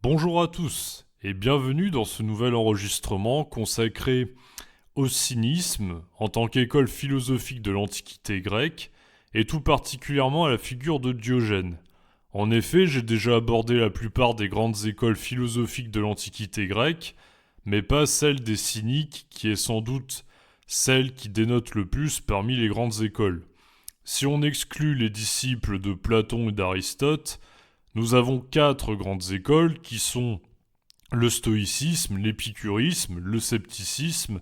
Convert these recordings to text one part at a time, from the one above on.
Bonjour à tous et bienvenue dans ce nouvel enregistrement consacré au cynisme en tant qu'école philosophique de l'Antiquité grecque et tout particulièrement à la figure de Diogène. En effet, j'ai déjà abordé la plupart des grandes écoles philosophiques de l'Antiquité grecque, mais pas celle des cyniques qui est sans doute celle qui dénote le plus parmi les grandes écoles. Si on exclut les disciples de Platon et d'Aristote, nous avons quatre grandes écoles qui sont le stoïcisme, l'épicurisme, le scepticisme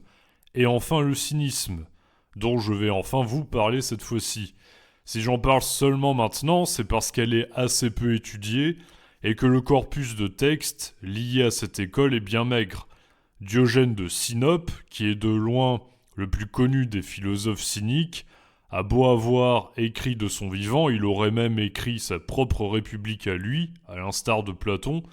et enfin le cynisme, dont je vais enfin vous parler cette fois-ci. Si j'en parle seulement maintenant, c'est parce qu'elle est assez peu étudiée et que le corpus de textes lié à cette école est bien maigre. Diogène de Sinope, qui est de loin le plus connu des philosophes cyniques, a beau avoir écrit de son vivant, il aurait même écrit sa propre république à lui, à l'instar de Platon,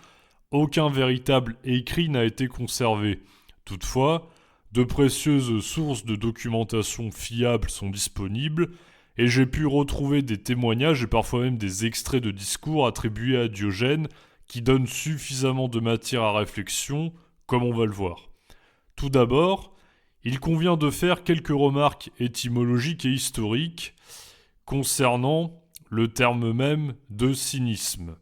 aucun véritable écrit n'a été conservé. Toutefois, de précieuses sources de documentation fiables sont disponibles, et j'ai pu retrouver des témoignages et parfois même des extraits de discours attribués à Diogène qui donnent suffisamment de matière à réflexion, comme on va le voir. Tout d'abord, il convient de faire quelques remarques étymologiques et historiques concernant le terme même de cynisme.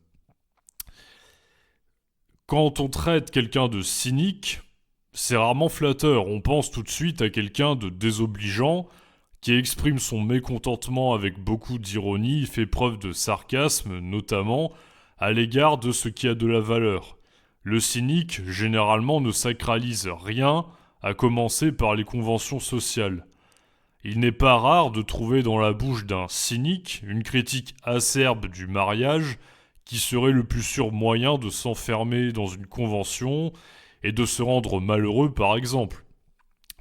Quand on traite quelqu'un de cynique, c'est rarement flatteur. On pense tout de suite à quelqu'un de désobligeant qui exprime son mécontentement avec beaucoup d'ironie, fait preuve de sarcasme, notamment à l'égard de ce qui a de la valeur. Le cynique, généralement, ne sacralise rien, à commencer par les conventions sociales. Il n'est pas rare de trouver dans la bouche d'un cynique une critique acerbe du mariage qui serait le plus sûr moyen de s'enfermer dans une convention et de se rendre malheureux par exemple.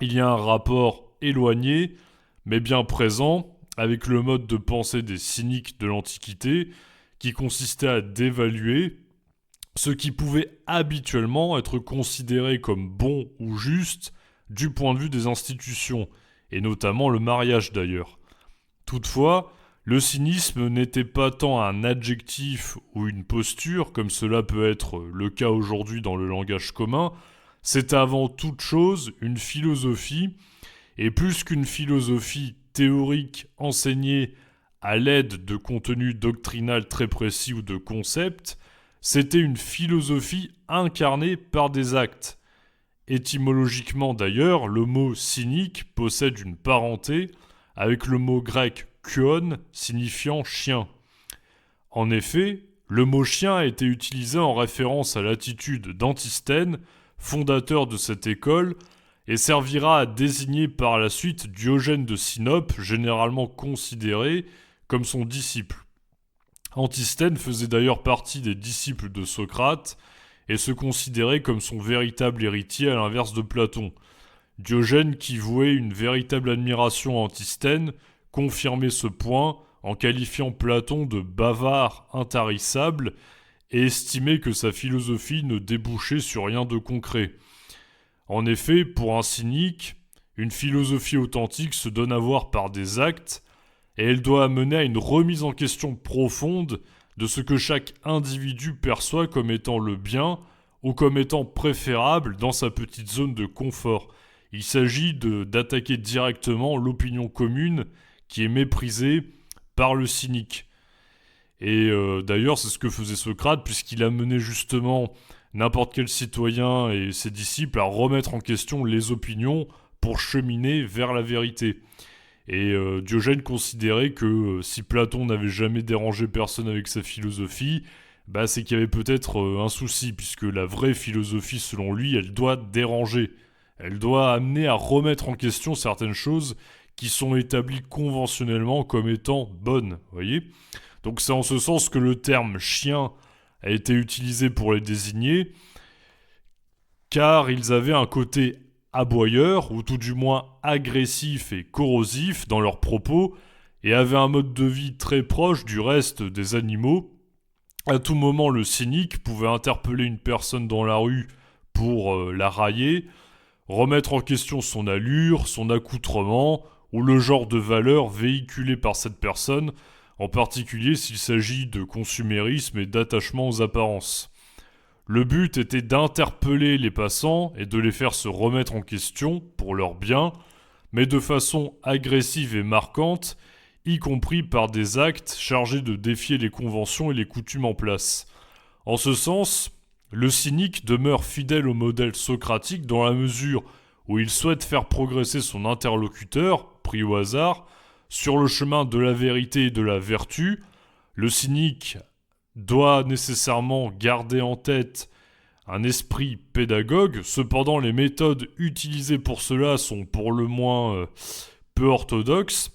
Il y a un rapport éloigné, mais bien présent, avec le mode de pensée des cyniques de l'Antiquité qui consistait à dévaluer ce qui pouvait habituellement être considéré comme bon ou juste du point de vue des institutions, et notamment le mariage d'ailleurs. Toutefois, le cynisme n'était pas tant un adjectif ou une posture, comme cela peut être le cas aujourd'hui dans le langage commun, c'est avant toute chose une philosophie, et plus qu'une philosophie théorique enseignée à l'aide de contenus doctrinal très précis ou de concepts, c'était une philosophie incarnée par des actes. Étymologiquement d'ailleurs, le mot cynique possède une parenté avec le mot grec kuon signifiant chien. En effet, le mot chien a été utilisé en référence à l'attitude d'Antisthène, fondateur de cette école, et servira à désigner par la suite Diogène de Sinope, généralement considéré comme son disciple. Antisthène faisait d'ailleurs partie des disciples de Socrate et se considérait comme son véritable héritier à l'inverse de Platon. Diogène, qui vouait une véritable admiration à Antisthène, confirmait ce point en qualifiant Platon de bavard intarissable et estimait que sa philosophie ne débouchait sur rien de concret. En effet, pour un cynique, une philosophie authentique se donne à voir par des actes et elle doit amener à une remise en question profonde de ce que chaque individu perçoit comme étant le bien ou comme étant préférable dans sa petite zone de confort. Il s'agit d'attaquer directement l'opinion commune qui est méprisée par le cynique. Et d'ailleurs, c'est ce que faisait Socrate, puisqu'il amenait justement n'importe quel citoyen et ses disciples à remettre en question les opinions pour cheminer vers la vérité. Et Diogène considérait que si Platon n'avait jamais dérangé personne avec sa philosophie, bah c'est qu'il y avait peut-être un souci, puisque la vraie philosophie, selon lui, elle doit déranger. Elle doit amener à remettre en question certaines choses qui sont établies conventionnellement comme étant bonnes, voyez ? Donc c'est en ce sens que le terme chien a été utilisé pour les désigner, car ils avaient un côté aboyeur, ou tout du moins agressif et corrosif dans leurs propos, et avaient un mode de vie très proche du reste des animaux. À tout moment, le cynique pouvait interpeller une personne dans la rue pour la railler, remettre en question son allure, son accoutrement, ou le genre de valeur véhiculé par cette personne, en particulier s'il s'agit de consumérisme et d'attachement aux apparences. Le but était d'interpeller les passants et de les faire se remettre en question pour leur bien, mais de façon agressive et marquante, y compris par des actes chargés de défier les conventions et les coutumes en place. En ce sens, le cynique demeure fidèle au modèle socratique dans la mesure où il souhaite faire progresser son interlocuteur, pris au hasard, sur le chemin de la vérité et de la vertu. Le cynique doit nécessairement garder en tête un esprit pédagogue, cependant les méthodes utilisées pour cela sont pour le moins peu orthodoxes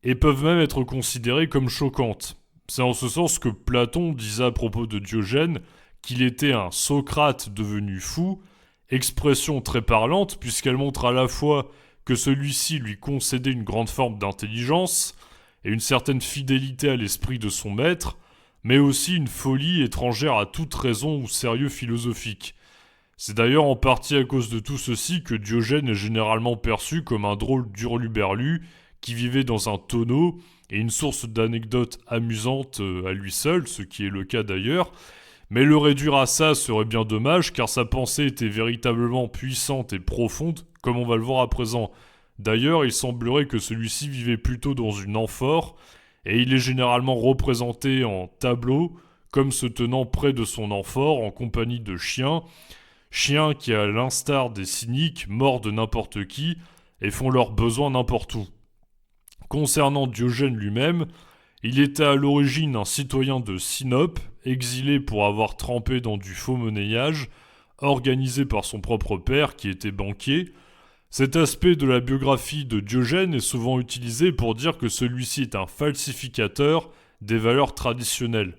et peuvent même être considérées comme choquantes. C'est en ce sens que Platon disait à propos de Diogène qu'il était un Socrate devenu fou, expression très parlante puisqu'elle montre à la fois que celui-ci lui concédait une grande forme d'intelligence et une certaine fidélité à l'esprit de son maître, mais aussi une folie étrangère à toute raison ou sérieux philosophique. C'est d'ailleurs en partie à cause de tout ceci que Diogène est généralement perçu comme un drôle d'hurluberlu qui vivait dans un tonneau et une source d'anecdotes amusantes à lui seul, ce qui est le cas d'ailleurs, mais le réduire à ça serait bien dommage car sa pensée était véritablement puissante et profonde, comme on va le voir à présent. D'ailleurs, il semblerait que celui-ci vivait plutôt dans une amphore, et il est généralement représenté en tableau, comme se tenant près de son amphore en compagnie de chiens qui, à l'instar des cyniques, mordent n'importe qui et font leurs besoins n'importe où. Concernant Diogène lui-même, il était à l'origine un citoyen de Sinope, exilé pour avoir trempé dans du faux monnayage, organisé par son propre père qui était banquier. Cet aspect de la biographie de Diogène est souvent utilisé pour dire que celui-ci est un falsificateur des valeurs traditionnelles.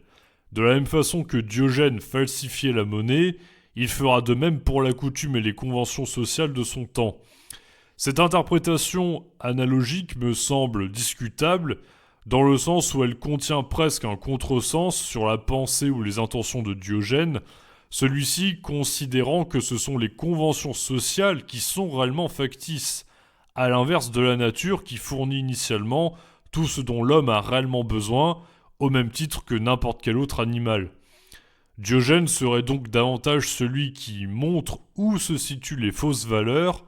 De la même façon que Diogène falsifiait la monnaie, il fera de même pour la coutume et les conventions sociales de son temps. Cette interprétation analogique me semble discutable, dans le sens où elle contient presque un contresens sur la pensée ou les intentions de Diogène, celui-ci considérant que ce sont les conventions sociales qui sont réellement factices, à l'inverse de la nature qui fournit initialement tout ce dont l'homme a réellement besoin, au même titre que n'importe quel autre animal. Diogène serait donc davantage celui qui montre où se situent les fausses valeurs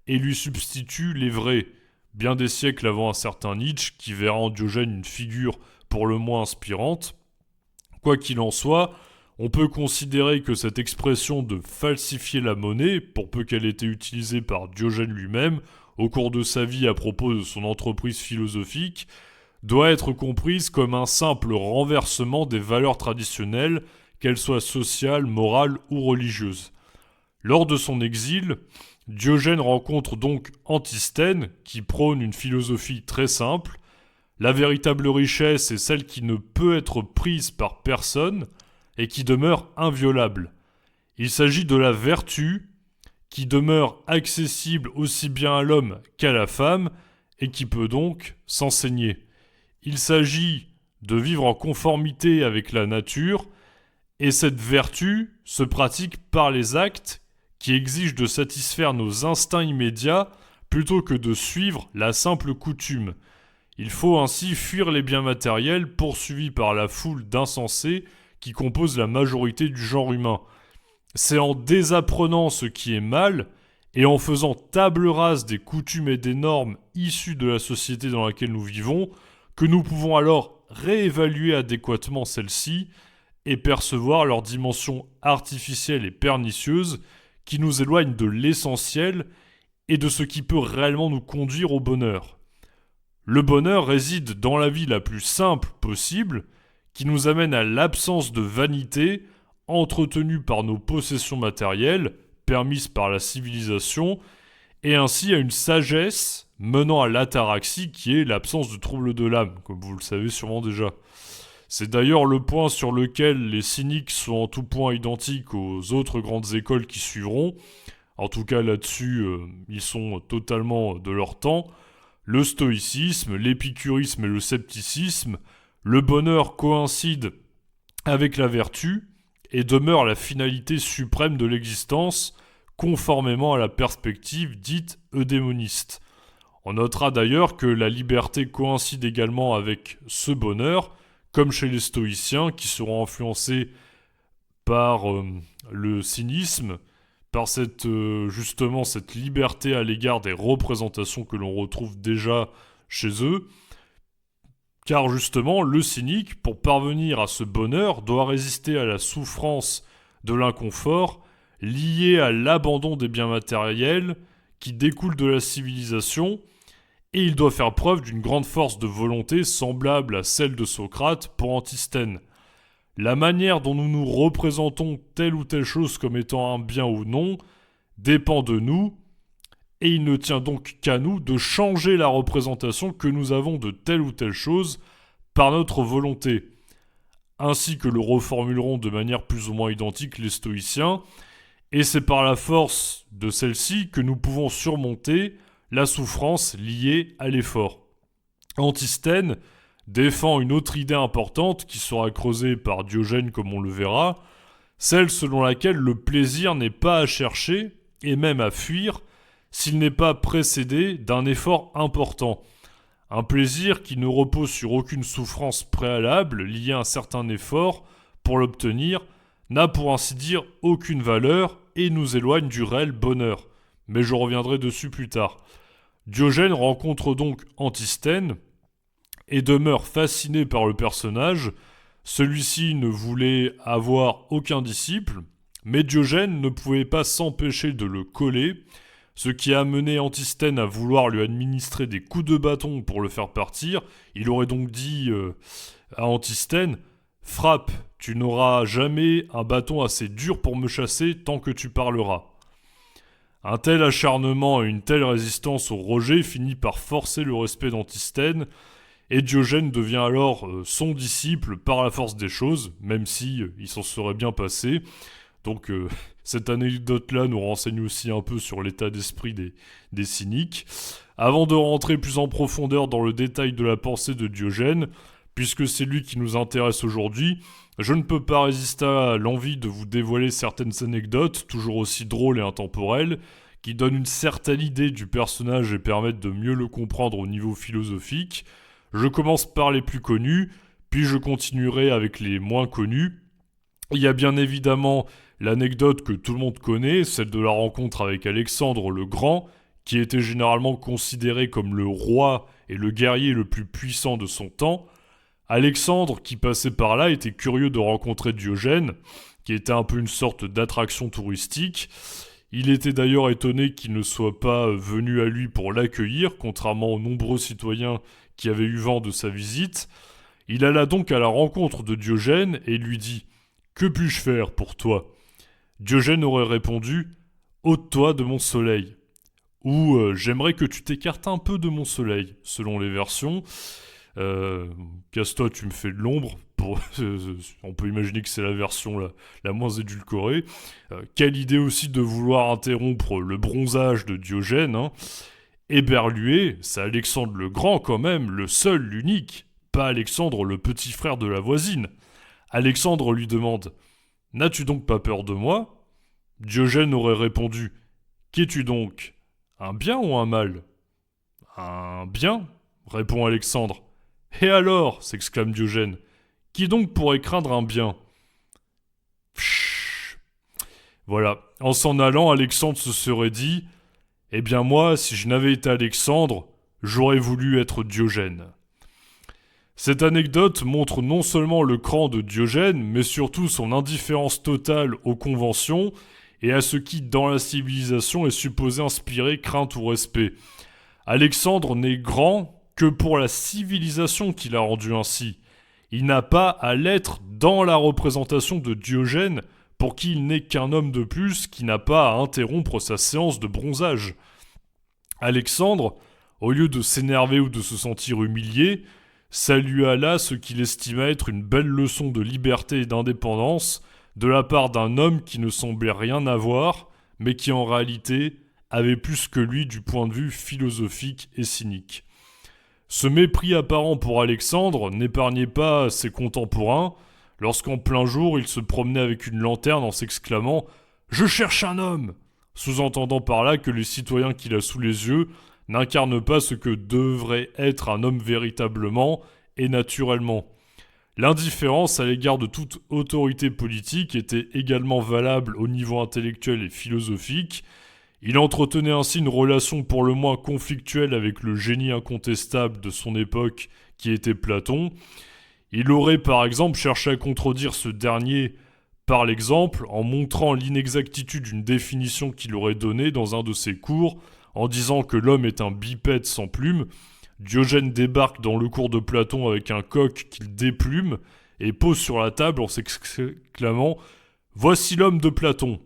et lui substitue les vraies, bien des siècles avant un certain Nietzsche qui verra en Diogène une figure pour le moins inspirante. Quoi qu'il en soit, on peut considérer que cette expression de falsifier la monnaie, pour peu qu'elle ait été utilisée par Diogène lui-même au cours de sa vie à propos de son entreprise philosophique, doit être comprise comme un simple renversement des valeurs traditionnelles, qu'elles soient sociales, morales ou religieuses. Lors de son exil, Diogène rencontre donc Antisthène, qui prône une philosophie très simple. La véritable richesse est celle qui ne peut être prise par personne et qui demeure inviolable. Il s'agit de la vertu qui demeure accessible aussi bien à l'homme qu'à la femme et qui peut donc s'enseigner. Il s'agit de vivre en conformité avec la nature et cette vertu se pratique par les actes qui exigent de satisfaire nos instincts immédiats plutôt que de suivre la simple coutume. Il faut ainsi fuir les biens matériels poursuivis par la foule d'insensés qui composent la majorité du genre humain. C'est en désapprenant ce qui est mal et en faisant table rase des coutumes et des normes issues de la société dans laquelle nous vivons que nous pouvons alors réévaluer adéquatement celles-ci et percevoir leur dimension artificielle et pernicieuse qui nous éloigne de l'essentiel et de ce qui peut réellement nous conduire au bonheur. Le bonheur réside dans la vie la plus simple possible, qui nous amène à l'absence de vanité entretenue par nos possessions matérielles, permises par la civilisation, et ainsi à une sagesse menant à l'ataraxie qui est l'absence de trouble de l'âme, comme vous le savez sûrement déjà. C'est d'ailleurs le point sur lequel les cyniques sont en tout point identiques aux autres grandes écoles qui suivront. En tout cas là-dessus, ils sont totalement de leur temps. Le stoïcisme, l'épicurisme et le scepticisme, le bonheur coïncide avec la vertu et demeure la finalité suprême de l'existence, conformément à la perspective dite eudémoniste. On notera d'ailleurs que la liberté coïncide également avec ce bonheur, comme chez les stoïciens qui seront influencés par le cynisme, par justement cette liberté à l'égard des représentations que l'on retrouve déjà chez eux, car justement, le cynique, pour parvenir à ce bonheur, doit résister à la souffrance de l'inconfort lié à l'abandon des biens matériels qui découlent de la civilisation, et il doit faire preuve d'une grande force de volonté semblable à celle de Socrate pour Antisthène. La manière dont nous nous représentons telle ou telle chose comme étant un bien ou non dépend de nous, et il ne tient donc qu'à nous de changer la représentation que nous avons de telle ou telle chose par notre volonté, ainsi que le reformuleront de manière plus ou moins identique les stoïciens, et c'est par la force de celle-ci que nous pouvons surmonter la souffrance liée à l'effort. Antisthène défend une autre idée importante qui sera creusée par Diogène comme on le verra, celle selon laquelle le plaisir n'est pas à chercher et même à fuir s'il n'est pas précédé d'un effort important. Un plaisir qui ne repose sur aucune souffrance préalable liée à un certain effort pour l'obtenir n'a pour ainsi dire aucune valeur et nous éloigne du réel bonheur. Mais je reviendrai dessus plus tard. Diogène rencontre donc Antisthène et demeure fasciné par le personnage. Celui-ci ne voulait avoir aucun disciple, mais Diogène ne pouvait pas s'empêcher de le coller, ce qui a amené Antisthène à vouloir lui administrer des coups de bâton pour le faire partir. Il aurait donc dit à Antisthène « Frappe, tu n'auras jamais un bâton assez dur pour me chasser tant que tu parleras. » Un tel acharnement et une telle résistance au rejet finit par forcer le respect d'Antisthène, et Diogène devient alors son disciple par la force des choses, même si il s'en serait bien passé. Donc cette anecdote-là nous renseigne aussi un peu sur l'état d'esprit des cyniques. Avant de rentrer plus en profondeur dans le détail de la pensée de Diogène, puisque c'est lui qui nous intéresse aujourd'hui, je ne peux pas résister à l'envie de vous dévoiler certaines anecdotes, toujours aussi drôles et intemporelles, qui donnent une certaine idée du personnage et permettent de mieux le comprendre au niveau philosophique. Je commence par les plus connus, puis je continuerai avec les moins connus. Il y a bien évidemment l'anecdote que tout le monde connaît, celle de la rencontre avec Alexandre le Grand, qui était généralement considéré comme le roi et le guerrier le plus puissant de son temps. Alexandre, qui passait par là, était curieux de rencontrer Diogène, qui était un peu une sorte d'attraction touristique. Il était d'ailleurs étonné qu'il ne soit pas venu à lui pour l'accueillir, contrairement aux nombreux citoyens qui avaient eu vent de sa visite. Il alla donc à la rencontre de Diogène et lui dit « Que puis-je faire pour toi ?» Diogène aurait répondu « Ôte-toi de mon soleil » ou « J'aimerais que tu t'écartes un peu de mon soleil », selon les versions. Casse-toi, tu me fais de l'ombre. On peut imaginer que c'est la version la moins édulcorée. Quelle idée aussi de vouloir interrompre le bronzage de Diogène, hein. Éberlué, c'est Alexandre le Grand quand même, le seul, l'unique, pas Alexandre le petit frère de la voisine. Alexandre lui demande « N'as-tu donc pas peur de moi ?» Diogène aurait répondu « Qu'es-tu donc ? Un bien ou un mal ?»« Un bien ?» répond Alexandre. « Et alors ?» s'exclame Diogène. « Qui donc pourrait craindre un bien ?» Pshhh. Voilà. En s'en allant, Alexandre se serait dit « Eh bien moi, si je n'avais été Alexandre, j'aurais voulu être Diogène. » Cette anecdote montre non seulement le cran de Diogène, mais surtout son indifférence totale aux conventions et à ce qui, dans la civilisation, est supposé inspirer crainte ou respect. Alexandre n'est grand que pour la civilisation qui l'a rendu ainsi. Il n'a pas à l'être dans la représentation de Diogène, pour qui il n'est qu'un homme de plus qui n'a pas à interrompre sa séance de bronzage. Alexandre, au lieu de s'énerver ou de se sentir humilié, salua là ce qu'il estima être une belle leçon de liberté et d'indépendance de la part d'un homme qui ne semblait rien avoir, mais qui en réalité avait plus que lui du point de vue philosophique et cynique. Ce mépris apparent pour Alexandre n'épargnait pas ses contemporains, lorsqu'en plein jour il se promenait avec une lanterne en s'exclamant « Je cherche un homme !» sous-entendant par là que les citoyens qu'il a sous les yeux n'incarnent pas ce que devrait être un homme véritablement et naturellement. L'indifférence à l'égard de toute autorité politique était également valable au niveau intellectuel et philosophique. Il entretenait ainsi une relation pour le moins conflictuelle avec le génie incontestable de son époque qui était Platon. Il aurait par exemple cherché à contredire ce dernier par l'exemple en montrant l'inexactitude d'une définition qu'il aurait donnée dans un de ses cours en disant que l'homme est un bipède sans plumes. Diogène débarque dans le cours de Platon avec un coq qu'il déplume et pose sur la table en s'exclamant « Voici l'homme de Platon ».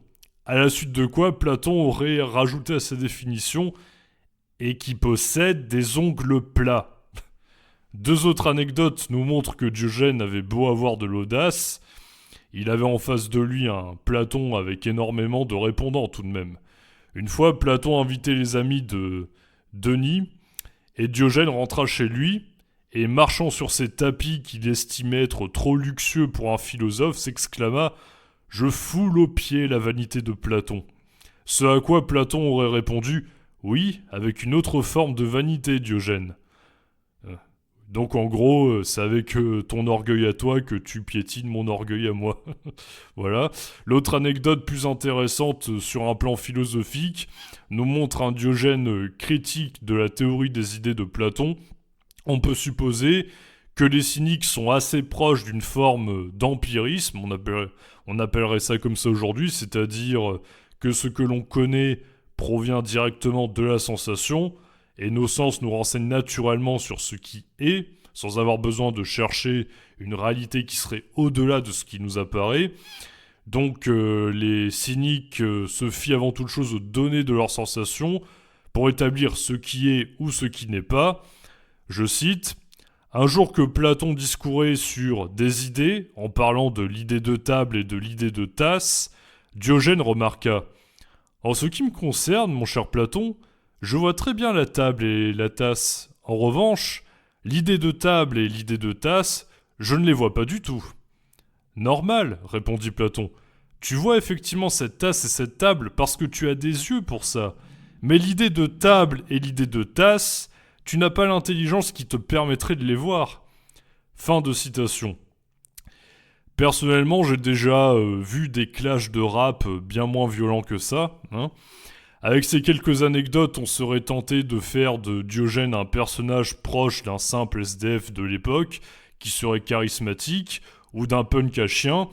À la suite de quoi Platon aurait rajouté à sa définition « et qui possède des ongles plats ». Deux autres anecdotes nous montrent que Diogène avait beau avoir de l'audace, il avait en face de lui un Platon avec énormément de répondants tout de même. Une fois, Platon invitait les amis de Denis, et Diogène rentra chez lui, et marchant sur ses tapis qu'il estimait être trop luxueux pour un philosophe, s'exclama « Je foule aux pieds la vanité de Platon ». Ce à quoi Platon aurait répondu « Oui, avec une autre forme de vanité, Diogène ». Donc en gros, c'est avec ton orgueil à toi que tu piétines mon orgueil à moi. Voilà. L'autre anecdote plus intéressante sur un plan philosophique nous montre un Diogène critique de la théorie des idées de Platon. On peut supposer que les cyniques sont assez proches d'une forme d'empirisme, on appellerait ça comme ça aujourd'hui, c'est-à-dire que ce que l'on connaît provient directement de la sensation, et nos sens nous renseignent naturellement sur ce qui est, sans avoir besoin de chercher une réalité qui serait au-delà de ce qui nous apparaît. Donc les cyniques se fient avant toute chose aux données de leurs sensations pour établir ce qui est ou ce qui n'est pas. Je cite « Un jour que Platon discourait sur des idées, en parlant de l'idée de table et de l'idée de tasse, Diogène remarqua « En ce qui me concerne, mon cher Platon, je vois très bien la table et la tasse. En revanche, l'idée de table et l'idée de tasse, je ne les vois pas du tout. » « Normal, répondit Platon. Tu vois effectivement cette tasse et cette table parce que tu as des yeux pour ça. Mais l'idée de table et l'idée de tasse, tu n'as pas l'intelligence qui te permettrait de les voir. Fin de citation. Personnellement, j'ai déjà vu des clashs de rap bien moins violents que ça, hein. Avec ces quelques anecdotes, on serait tenté de faire de Diogène un personnage proche d'un simple SDF de l'époque, qui serait charismatique, ou d'un punk à chien.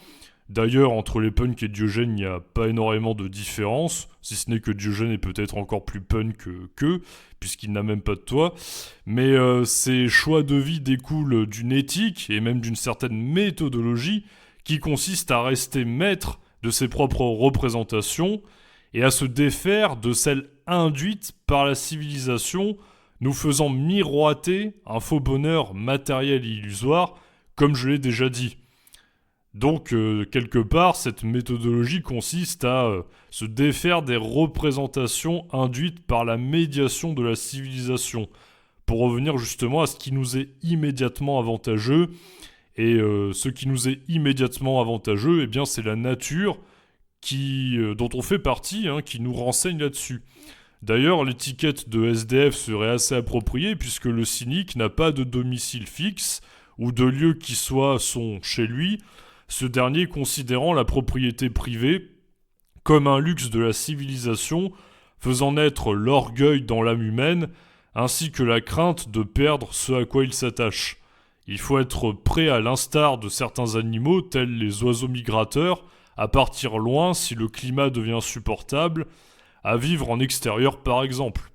D'ailleurs, entre les punks et Diogène, il n'y a pas énormément de différence, si ce n'est que Diogène est peut-être encore plus punk qu'eux, puisqu'il n'a même pas de toit. Mais ces choix de vie découlent d'une éthique, et même d'une certaine méthodologie, qui consiste à rester maître de ses propres représentations, et à se défaire de celles induites par la civilisation, nous faisant miroiter un faux bonheur matériel et illusoire, comme je l'ai déjà dit. Donc, quelque part, cette méthodologie consiste à se défaire des représentations induites par la médiation de la civilisation, pour revenir justement à ce qui nous est immédiatement avantageux. Et ce qui nous est immédiatement avantageux, eh bien, c'est la nature dont on fait partie, hein, qui nous renseigne là-dessus. D'ailleurs, l'étiquette de SDF serait assez appropriée puisque le cynique n'a pas de domicile fixe ou de lieu qui soit son chez lui, ce dernier considérant la propriété privée comme un luxe de la civilisation, faisant naître l'orgueil dans l'âme humaine, ainsi que la crainte de perdre ce à quoi il s'attache. Il faut être prêt à l'instar de certains animaux, tels les oiseaux migrateurs, à partir loin si le climat devient insupportable, à vivre en extérieur par exemple.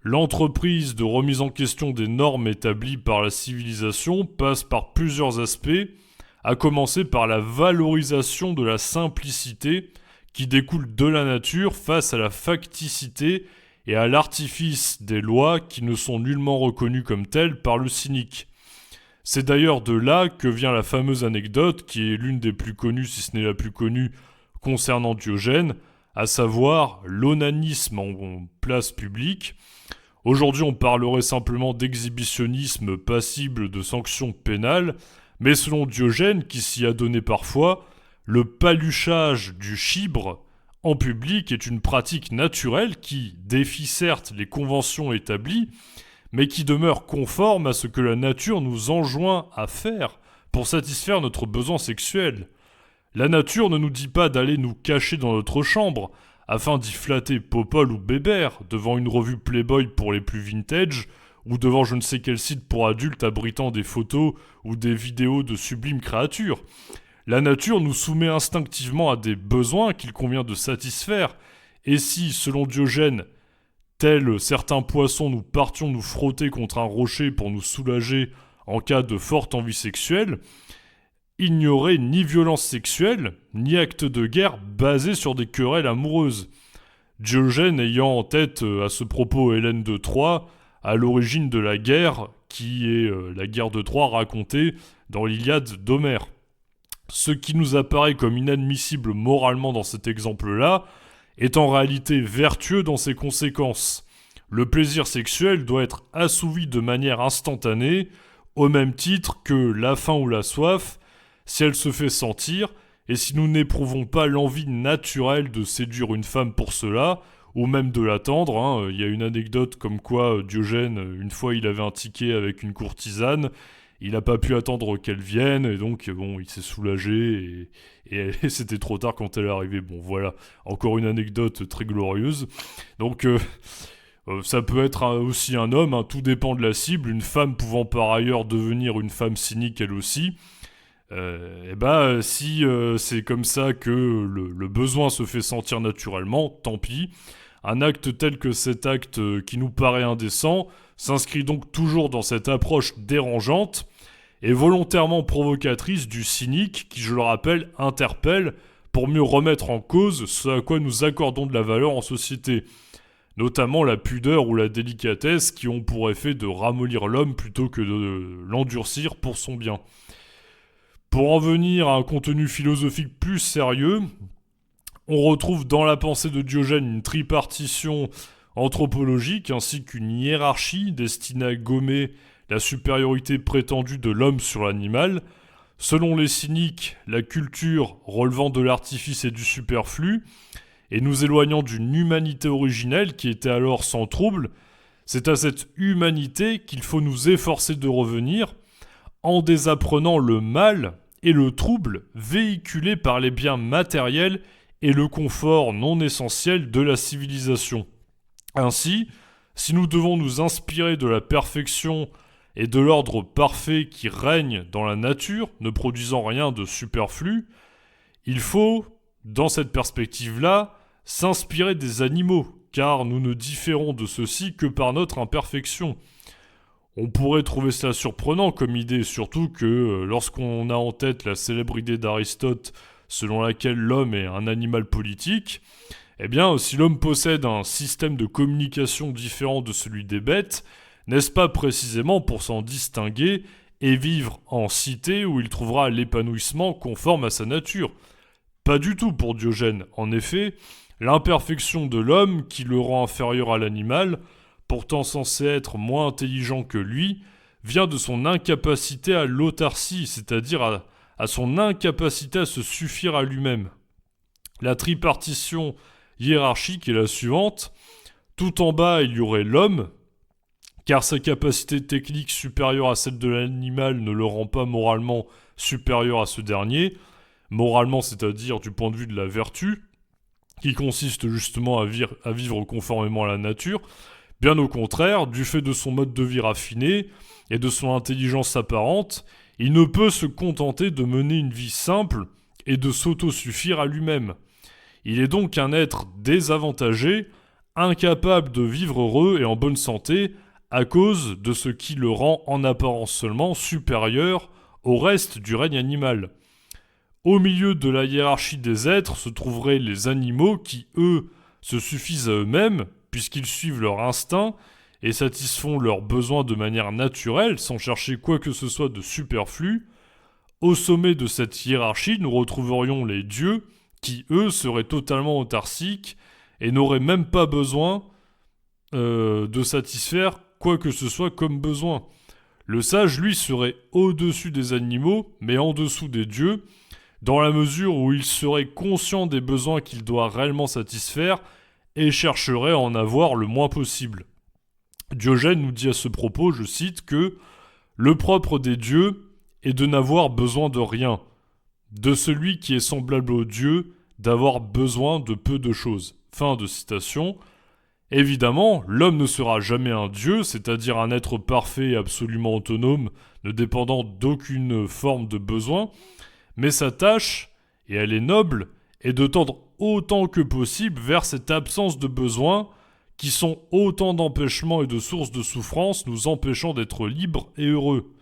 L'entreprise de remise en question des normes établies par la civilisation passe par plusieurs aspects, à commencer par la valorisation de la simplicité qui découle de la nature face à la facticité et à l'artifice des lois qui ne sont nullement reconnues comme telles par le cynique. C'est d'ailleurs de là que vient la fameuse anecdote, qui est l'une des plus connues, si ce n'est la plus connue, concernant Diogène, à savoir l'onanisme en place publique. Aujourd'hui, on parlerait simplement d'exhibitionnisme passible de sanctions pénales, mais selon Diogène, qui s'y a donné parfois, le paluchage du chibre en public est une pratique naturelle qui défie certes les conventions établies, mais qui demeure conforme à ce que la nature nous enjoint à faire pour satisfaire notre besoin sexuel. La nature ne nous dit pas d'aller nous cacher dans notre chambre afin d'y flatter Popol ou Bébert devant une revue Playboy pour les plus vintage ou devant je ne sais quel site pour adultes abritant des photos ou des vidéos de sublimes créatures. La nature nous soumet instinctivement à des besoins qu'il convient de satisfaire, et si, selon Diogène, tels certains poissons, nous partions nous frotter contre un rocher pour nous soulager en cas de forte envie sexuelle, il n'y aurait ni violence sexuelle, ni acte de guerre basé sur des querelles amoureuses. Diogène ayant en tête à ce propos Hélène de Troie, à l'origine de la guerre, qui est la guerre de Troie racontée dans l'Iliade d'Homère. Ce qui nous apparaît comme inadmissible moralement dans cet exemple-là est en réalité vertueux dans ses conséquences. Le plaisir sexuel doit être assouvi de manière instantanée, au même titre que la faim ou la soif, si elle se fait sentir, et si nous n'éprouvons pas l'envie naturelle de séduire une femme pour cela, ou même de l'attendre. Il y a une anecdote comme quoi Diogène, une fois il avait un ticket avec une courtisane, il n'a pas pu attendre qu'elle vienne, et donc bon, il s'est soulagé, et c'était trop tard quand elle est arrivée. Bon voilà, encore une anecdote très glorieuse. Donc ça peut être aussi un homme, tout dépend de la cible, une femme pouvant par ailleurs devenir une femme cynique elle aussi. Si c'est comme ça que le besoin se fait sentir naturellement, tant pis. Un acte tel que cet acte qui nous paraît indécent s'inscrit donc toujours dans cette approche dérangeante et volontairement provocatrice du cynique qui, je le rappelle, interpelle pour mieux remettre en cause ce à quoi nous accordons de la valeur en société, notamment la pudeur ou la délicatesse qui ont pour effet de ramollir l'homme plutôt que de l'endurcir pour son bien. Pour en venir à un contenu philosophique plus sérieux, on retrouve dans la pensée de Diogène une tripartition anthropologique ainsi qu'une hiérarchie destinée à gommer la supériorité prétendue de l'homme sur l'animal. Selon les cyniques, la culture relevant de l'artifice et du superflu, et nous éloignant d'une humanité originelle qui était alors sans trouble, c'est à cette humanité qu'il faut nous efforcer de revenir, en désapprenant le mal et le trouble véhiculé par les biens matériels et le confort non essentiel de la civilisation. Ainsi, si nous devons nous inspirer de la perfection et de l'ordre parfait qui règne dans la nature, ne produisant rien de superflu, il faut, dans cette perspective-là, s'inspirer des animaux, car nous ne différons de ceux-ci que par notre imperfection. On pourrait trouver cela surprenant comme idée, surtout que lorsqu'on a en tête la célèbre idée d'Aristote selon laquelle l'homme est un animal politique, eh bien, si l'homme possède un système de communication différent de celui des bêtes, n'est-ce pas précisément pour s'en distinguer et vivre en cité où il trouvera l'épanouissement conforme à sa nature ? Pas du tout pour Diogène. En effet, l'imperfection de l'homme qui le rend inférieur à l'animal, pourtant censé être moins intelligent que lui, vient de son incapacité à l'autarcie, c'est-à-dire à son incapacité à se suffire à lui-même. La tripartition hiérarchique est la suivante. Tout en bas, il y aurait l'homme, car sa capacité technique supérieure à celle de l'animal ne le rend pas moralement supérieur à ce dernier. Moralement, c'est-à-dire du point de vue de la vertu, qui consiste justement à vivre conformément à la nature. Bien au contraire, du fait de son mode de vie raffiné et de son intelligence apparente, il ne peut se contenter de mener une vie simple et de s'autosuffire à lui-même. Il est donc un être désavantagé, incapable de vivre heureux et en bonne santé à cause de ce qui le rend en apparence seulement supérieur au reste du règne animal. Au milieu de la hiérarchie des êtres se trouveraient les animaux qui, eux, se suffisent à eux-mêmes, puisqu'ils suivent leur instinct et satisfont leurs besoins de manière naturelle, sans chercher quoi que ce soit de superflu. Au sommet de cette hiérarchie, nous retrouverions les dieux, qui, eux, seraient totalement autarciques et n'auraient même pas besoin de satisfaire quoi que ce soit comme besoin. Le sage, lui, serait au-dessus des animaux, mais en dessous des dieux, dans la mesure où il serait conscient des besoins qu'il doit réellement satisfaire et chercherait à en avoir le moins possible. Diogène nous dit à ce propos, je cite, que le propre des dieux est de n'avoir besoin de rien, de celui qui est semblable aux dieux, d'avoir besoin de peu de choses. Fin de citation. Évidemment, l'homme ne sera jamais un dieu, c'est-à-dire un être parfait et absolument autonome, ne dépendant d'aucune forme de besoin, mais sa tâche, et elle est noble, est de tendre autant que possible vers cette absence de besoin, qui sont autant d'empêchements et de sources de souffrance, nous empêchant d'être libres et heureux.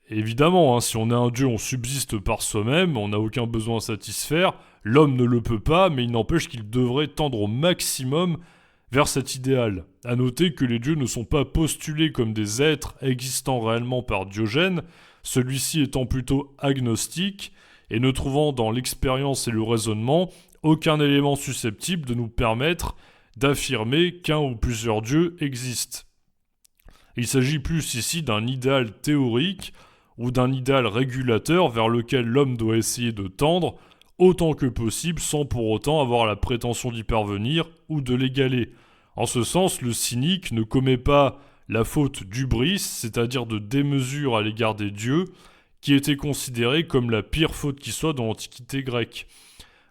Évidemment, si on est un dieu, on subsiste par soi-même, on n'a aucun besoin à satisfaire, l'homme ne le peut pas, mais il n'empêche qu'il devrait tendre au maximum vers cet idéal. À noter que les dieux ne sont pas postulés comme des êtres existant réellement par Diogène, celui-ci étant plutôt agnostique et ne trouvant dans l'expérience et le raisonnement aucun élément susceptible de nous permettre d'affirmer qu'un ou plusieurs dieux existent. Il s'agit plus ici d'un idéal théorique ou d'un idéal régulateur vers lequel l'homme doit essayer de tendre autant que possible sans pour autant avoir la prétention d'y parvenir ou de l'égaler. En ce sens, le cynique ne commet pas la faute d'hubris, c'est-à-dire de démesure à l'égard des dieux, qui était considérée comme la pire faute qui soit dans l'Antiquité grecque.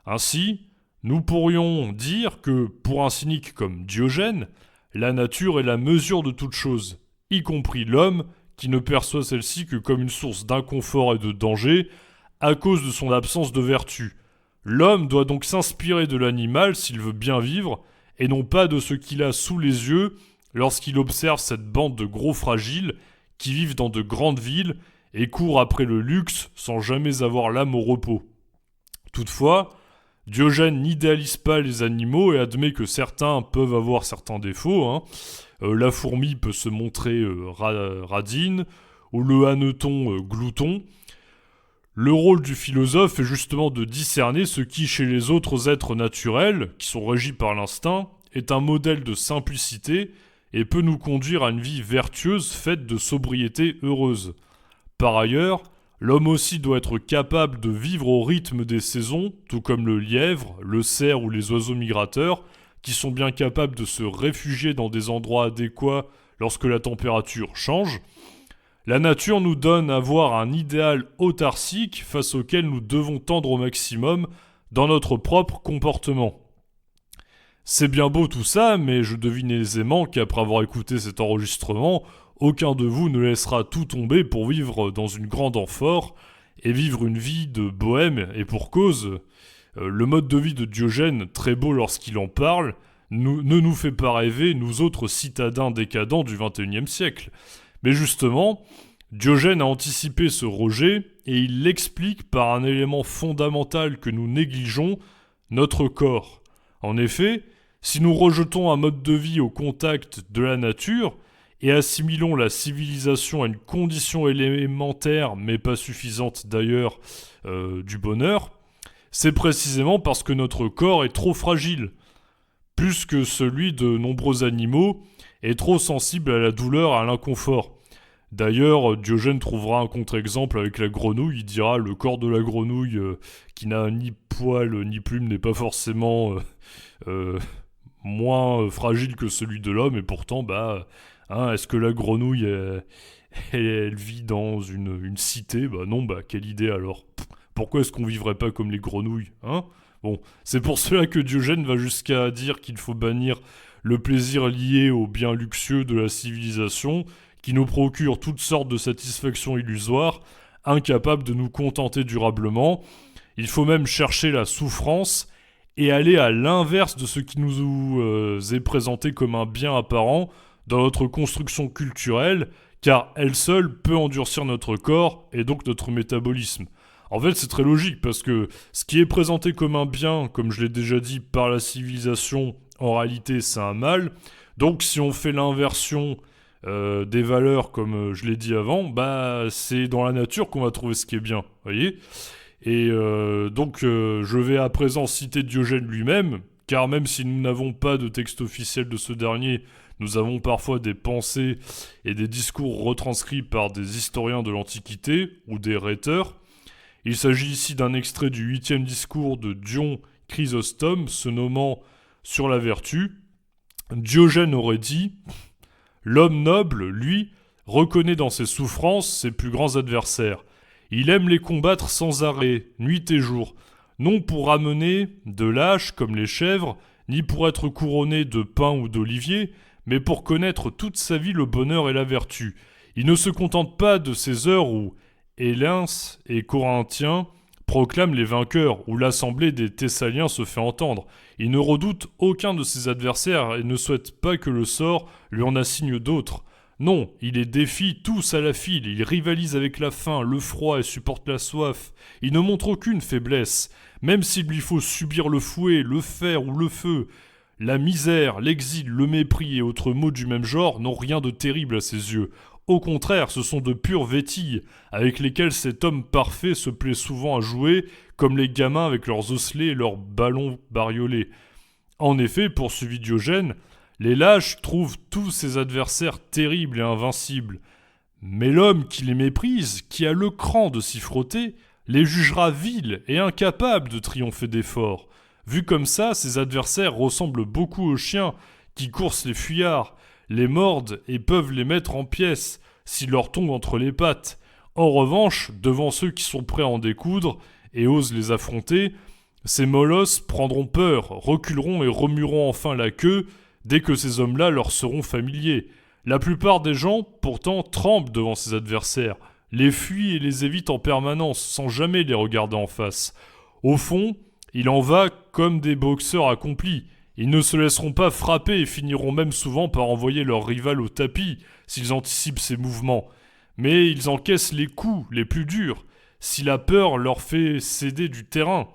Ainsi, nous pourrions dire que, pour un cynique comme Diogène, la nature est la mesure de toute chose, y compris l'homme, qui ne perçoit celle-ci que comme une source d'inconfort et de danger, à cause de son absence de vertu. L'homme doit donc s'inspirer de l'animal s'il veut bien vivre, et non pas de ce qu'il a sous les yeux lorsqu'il observe cette bande de gros fragiles qui vivent dans de grandes villes et courent après le luxe sans jamais avoir l'âme au repos. Toutefois, Diogène n'idéalise pas les animaux et admet que certains peuvent avoir certains défauts. La fourmi peut se montrer radine, ou le hanneton glouton. Le rôle du philosophe est justement de discerner ce qui, chez les autres êtres naturels, qui sont régis par l'instinct, est un modèle de simplicité et peut nous conduire à une vie vertueuse faite de sobriété heureuse. Par ailleurs, l'homme aussi doit être capable de vivre au rythme des saisons, tout comme le lièvre, le cerf ou les oiseaux migrateurs, qui sont bien capables de se réfugier dans des endroits adéquats lorsque la température change. La nature nous donne à voir un idéal autarcique face auquel nous devons tendre au maximum dans notre propre comportement. C'est bien beau tout ça, mais je devine aisément qu'après avoir écouté cet enregistrement, aucun de vous ne laissera tout tomber pour vivre dans une grande amphore et vivre une vie de bohème, et pour cause, le mode de vie de Diogène, très beau lorsqu'il en parle, ne nous fait pas rêver, nous autres citadins décadents du XXIe siècle. Mais justement, Diogène a anticipé ce rejet et il l'explique par un élément fondamental que nous négligeons, notre corps. En effet, si nous rejetons un mode de vie au contact de la nature et assimilons la civilisation à une condition élémentaire, mais pas suffisante d'ailleurs, du bonheur, c'est précisément parce que notre corps est trop fragile, plus que celui de nombreux animaux, est trop sensible à la douleur, à l'inconfort. D'ailleurs, Diogène trouvera un contre-exemple avec la grenouille. Il dira le corps de la grenouille qui n'a ni poils ni plumes n'est pas forcément moins fragile que celui de l'homme. Et pourtant, est-ce que la grenouille elle vit dans une cité ? Non, quelle idée alors ? Pourquoi est-ce qu'on vivrait pas comme les grenouilles ? Bon, c'est pour cela que Diogène va jusqu'à dire qu'il faut bannir le plaisir lié aux biens luxueux de la civilisation, qui nous procure toutes sortes de satisfactions illusoires, incapables de nous contenter durablement. Il faut même chercher la souffrance et aller à l'inverse de ce qui nous est présenté comme un bien apparent dans notre construction culturelle, car elle seule peut endurcir notre corps et donc notre métabolisme. En fait, c'est très logique, parce que ce qui est présenté comme un bien, comme je l'ai déjà dit, par la civilisation, en réalité, c'est un mal. Donc, si on fait l'inversion des valeurs, comme je l'ai dit avant, c'est dans la nature qu'on va trouver ce qui est bien, voyez ? Et je vais à présent citer Diogène lui-même, car même si nous n'avons pas de texte officiel de ce dernier, nous avons parfois des pensées et des discours retranscrits par des historiens de l'Antiquité ou des rhéteurs. Il s'agit ici d'un extrait du 8e discours de Dion Chrysostome, se nommant « Sur la vertu ». Diogène aurait dit L'homme noble, lui, reconnaît dans ses souffrances ses plus grands adversaires. Il aime les combattre sans arrêt, nuit et jour, non pour ramener de lâches comme les chèvres, ni pour être couronné de pain ou d'olivier, mais pour connaître toute sa vie le bonheur et la vertu. Il ne se contente pas de ces heures où Hélène et Corinthiens proclament les vainqueurs, où l'assemblée des Thessaliens se fait entendre. Il ne redoute aucun de ses adversaires et ne souhaite pas que le sort lui en assigne d'autres. Non, il les défie tous à la file, il rivalise avec la faim, le froid et supporte la soif. Il ne montre aucune faiblesse, même s'il lui faut subir le fouet, le fer ou le feu. La misère, l'exil, le mépris et autres maux du même genre n'ont rien de terrible à ses yeux. Au contraire, ce sont de pures vétilles, avec lesquelles cet homme parfait se plaît souvent à jouer, comme les gamins avec leurs osselets et leurs ballons bariolés. En effet, poursuivit Diogène, les lâches trouvent tous ses adversaires terribles et invincibles. Mais l'homme qui les méprise, qui a le cran de s'y frotter, les jugera vils et incapables de triompher d'efforts. Vu comme ça, ses adversaires ressemblent beaucoup aux chiens qui coursent les fuyards, les mordent et peuvent les mettre en pièces s'ils leur tombent entre les pattes. En revanche, devant ceux qui sont prêts à en découdre et osent les affronter, ces molosses prendront peur, reculeront et remueront enfin la queue dès que ces hommes-là leur seront familiers. La plupart des gens, pourtant, tremblent devant ces adversaires, les fuient et les évitent en permanence, sans jamais les regarder en face. Au fond, il en va comme des boxeurs accomplis. Ils ne se laisseront pas frapper et finiront même souvent par envoyer leur rival au tapis s'ils anticipent ses mouvements. Mais ils encaissent les coups les plus durs, si la peur leur fait céder du terrain.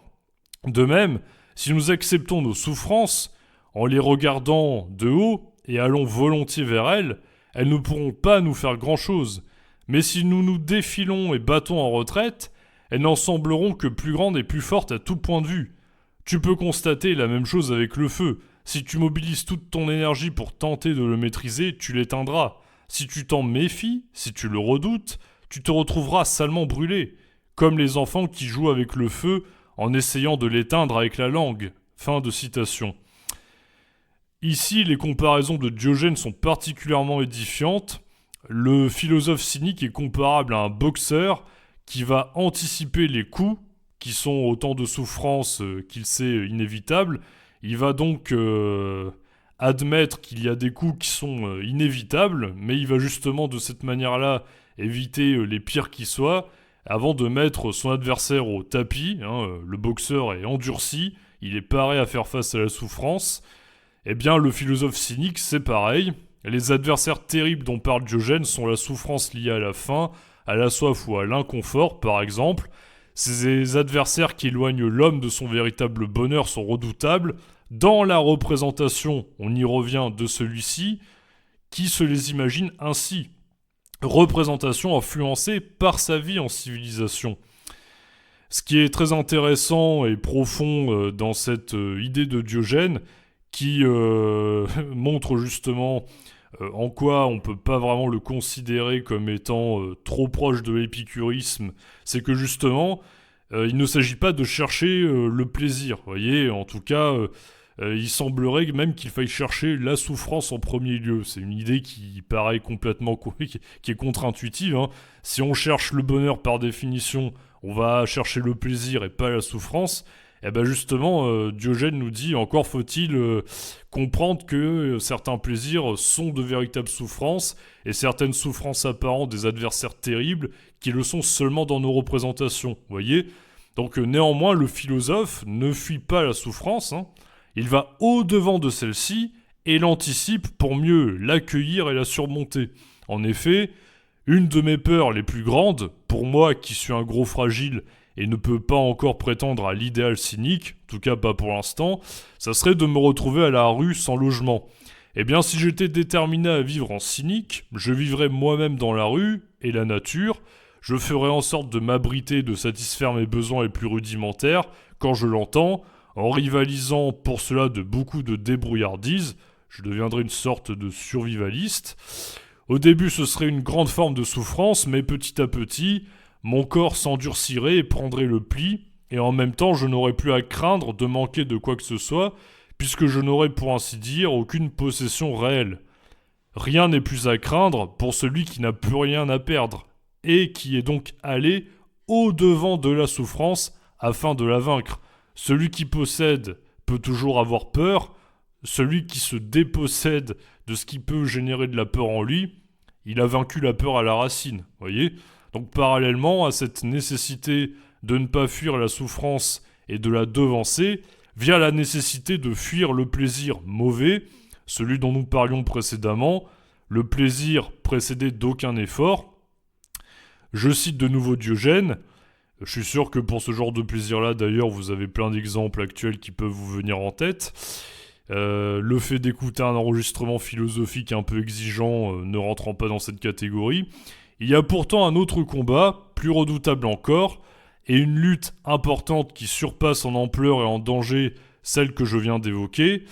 De même, si nous acceptons nos souffrances, en les regardant de haut et allons volontiers vers elles, elles ne pourront pas nous faire grand-chose. Mais si nous nous défilons et battons en retraite, elles n'en sembleront que plus grandes et plus fortes à tout point de vue. Tu peux constater la même chose avec le feu. Si tu mobilises toute ton énergie pour tenter de le maîtriser, tu l'éteindras. Si tu t'en méfies, si tu le redoutes, tu te retrouveras salement brûlé, comme les enfants qui jouent avec le feu en essayant de l'éteindre avec la langue. Fin de citation. Ici, les comparaisons de Diogène sont particulièrement édifiantes. Le philosophe cynique est comparable à un boxeur qui va anticiper les coups, qui sont autant de souffrances qu'il sait inévitables. Il va donc admettre qu'il y a des coups qui sont inévitables, mais il va justement de cette manière-là éviter les pires qui soient, avant de mettre son adversaire au tapis. Le boxeur est endurci, il est paré à faire face à la souffrance. Eh bien, le philosophe cynique, c'est pareil. Les adversaires terribles dont parle Diogène sont la souffrance liée à la faim, à la soif ou à l'inconfort, par exemple. Ces adversaires qui éloignent l'homme de son véritable bonheur sont redoutables. Dans la représentation, on y revient, de celui-ci, qui se les imagine ainsi. Représentation influencée par sa vie en civilisation. Ce qui est très intéressant et profond dans cette idée de Diogène, qui montre justement en quoi on ne peut pas vraiment le considérer comme étant trop proche de l'épicurisme, c'est que justement, il ne s'agit pas de chercher le plaisir. Vous voyez, en tout cas, il semblerait même qu'il faille chercher la souffrance en premier lieu. C'est une idée qui paraît complètement qui est contre-intuitive. Si on cherche le bonheur par définition, on va chercher le plaisir et pas la souffrance. Et bien justement, Diogène nous dit, encore faut-il comprendre que certains plaisirs sont de véritables souffrances, et certaines souffrances apparentes des adversaires terribles qui le sont seulement dans nos représentations, vous voyez. Donc néanmoins, le philosophe ne fuit pas la souffrance, il va au-devant de celle-ci et l'anticipe pour mieux l'accueillir et la surmonter. En effet, une de mes peurs les plus grandes, pour moi qui suis un gros fragile et ne peut pas encore prétendre à l'idéal cynique, en tout cas pas pour l'instant, ça serait de me retrouver à la rue sans logement. Eh bien, si j'étais déterminé à vivre en cynique, je vivrais moi-même dans la rue et la nature, je ferais en sorte de m'abriter et de satisfaire mes besoins les plus rudimentaires, quand je l'entends, en rivalisant pour cela de beaucoup de débrouillardise, je deviendrais une sorte de survivaliste. Au début, ce serait une grande forme de souffrance, mais petit à petit, mon corps s'endurcirait et prendrait le pli, et en même temps je n'aurais plus à craindre de manquer de quoi que ce soit, puisque je n'aurais pour ainsi dire aucune possession réelle. Rien n'est plus à craindre pour celui qui n'a plus rien à perdre, et qui est donc allé au-devant de la souffrance afin de la vaincre. Celui qui possède peut toujours avoir peur, celui qui se dépossède de ce qui peut générer de la peur en lui, il a vaincu la peur à la racine, voyez ? Donc parallèlement à cette nécessité de ne pas fuir la souffrance et de la devancer, vient la nécessité de fuir le plaisir mauvais, celui dont nous parlions précédemment, le plaisir précédé d'aucun effort. Je cite de nouveau Diogène. Je suis sûr que pour ce genre de plaisir-là, d'ailleurs, vous avez plein d'exemples actuels qui peuvent vous venir en tête. Le fait d'écouter un enregistrement philosophique un peu exigeant ne rentrant pas dans cette catégorie. Il y a pourtant un autre combat, plus redoutable encore, et une lutte importante qui surpasse en ampleur et en danger celle que je viens d'évoquer,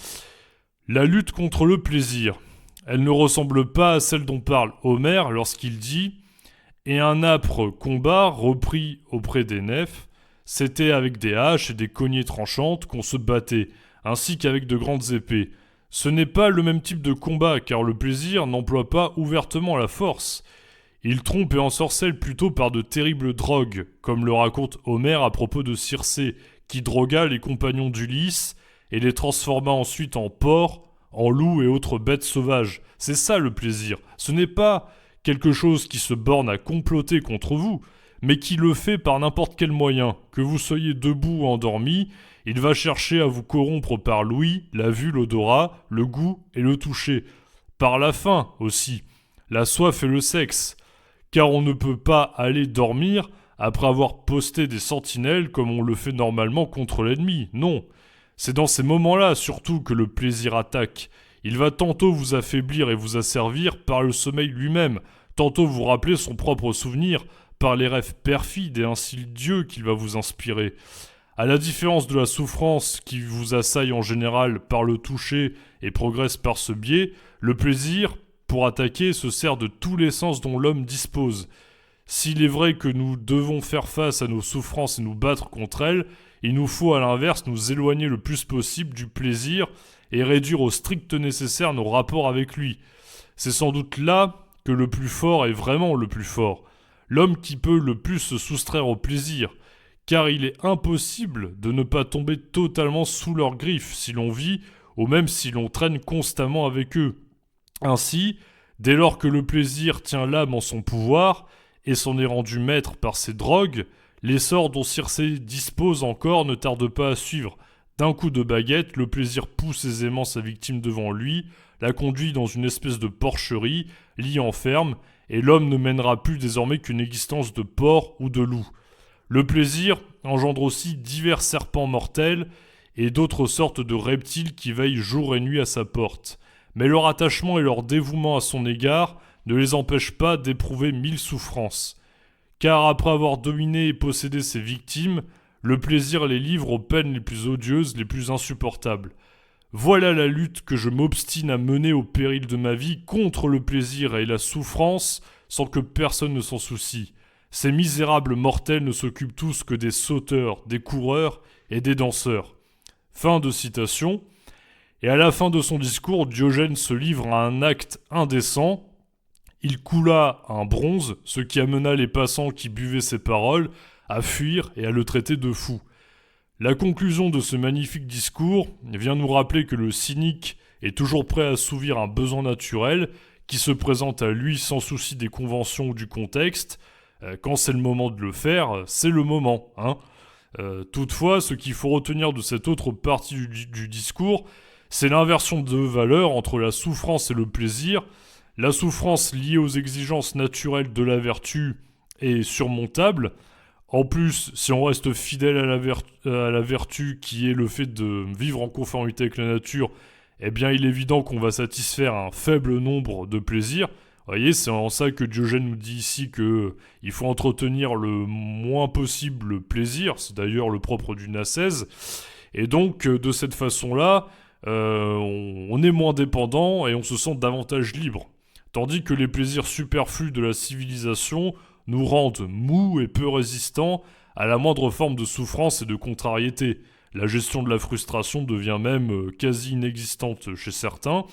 la lutte contre le plaisir. Elle ne ressemble pas à celle dont parle Homère lorsqu'il dit « Et un âpre combat repris auprès des nefs, c'était avec des haches et des cognées tranchantes qu'on se battait, ainsi qu'avec de grandes épées. Ce n'est pas le même type de combat, car le plaisir n'emploie pas ouvertement la force. Il trompe et ensorcelle plutôt par de terribles drogues, comme le raconte Homère à propos de Circé, qui drogua les compagnons d'Ulysse et les transforma ensuite en porcs, en loups et autres bêtes sauvages. C'est ça le plaisir. Ce n'est pas quelque chose qui se borne à comploter contre vous, mais qui le fait par n'importe quel moyen. Que vous soyez debout ou endormi, il va chercher à vous corrompre par l'ouïe, la vue, l'odorat, le goût et le toucher. Par la faim aussi, la soif et le sexe. Car on ne peut pas aller dormir après avoir posté des sentinelles comme on le fait normalement contre l'ennemi. Non. C'est dans ces moments-là surtout que le plaisir attaque. Il va tantôt vous affaiblir et vous asservir par le sommeil lui-même, tantôt vous rappeler son propre souvenir par les rêves perfides et insidieux qu'il va vous inspirer. À la différence de la souffrance qui vous assaille en général par le toucher et progresse par ce biais, le plaisir, pour attaquer, se sert de tous les sens dont l'homme dispose. S'il est vrai que nous devons faire face à nos souffrances et nous battre contre elles, il nous faut à l'inverse nous éloigner le plus possible du plaisir et réduire au strict nécessaire nos rapports avec lui. C'est sans doute là que le plus fort est vraiment le plus fort. L'homme qui peut le plus se soustraire au plaisir, car il est impossible de ne pas tomber totalement sous leurs griffes si l'on vit, ou même si l'on traîne constamment avec eux. Ainsi, dès lors que le plaisir tient l'âme en son pouvoir, et s'en est rendu maître par ses drogues, l'essor dont Circé dispose encore ne tarde pas à suivre. D'un coup de baguette, le plaisir pousse aisément sa victime devant lui, la conduit dans une espèce de porcherie, l'y enferme, et l'homme ne mènera plus désormais qu'une existence de porc ou de loup. Le plaisir engendre aussi divers serpents mortels et d'autres sortes de reptiles qui veillent jour et nuit à sa porte. Mais leur attachement et leur dévouement à son égard ne les empêchent pas d'éprouver 1000 souffrances. Car après avoir dominé et possédé ses victimes, le plaisir les livre aux peines les plus odieuses, les plus insupportables. Voilà la lutte que je m'obstine à mener au péril de ma vie contre le plaisir et la souffrance sans que personne ne s'en soucie. Ces misérables mortels ne s'occupent tous que des sauteurs, des coureurs et des danseurs. » Fin de citation. Et à la fin de son discours, Diogène se livre à un acte indécent. Il coula un bronze, ce qui amena les passants qui buvaient ses paroles à fuir et à le traiter de fou. La conclusion de ce magnifique discours vient nous rappeler que le cynique est toujours prêt à assouvir un besoin naturel qui se présente à lui sans souci des conventions ou du contexte. Quand c'est le moment de le faire, c'est le moment, hein. Toutefois, ce qu'il faut retenir de cette autre partie du discours, c'est l'inversion de valeur entre la souffrance et le plaisir. La souffrance liée aux exigences naturelles de la vertu est surmontable. En plus, si on reste fidèle à la vertu qui est le fait de vivre en conformité avec la nature, eh bien il est évident qu'on va satisfaire un faible nombre de plaisirs. Vous voyez, c'est en ça que Diogène nous dit ici qu'il faut entretenir le moins possible le plaisir. C'est d'ailleurs le propre d'une ascèse. Et donc, de cette façon-là, on est moins dépendant et on se sent davantage libre. Tandis que les plaisirs superflus de la civilisation nous rendent mous et peu résistants à la moindre forme de souffrance et de contrariété. La gestion de la frustration devient même quasi inexistante chez certains.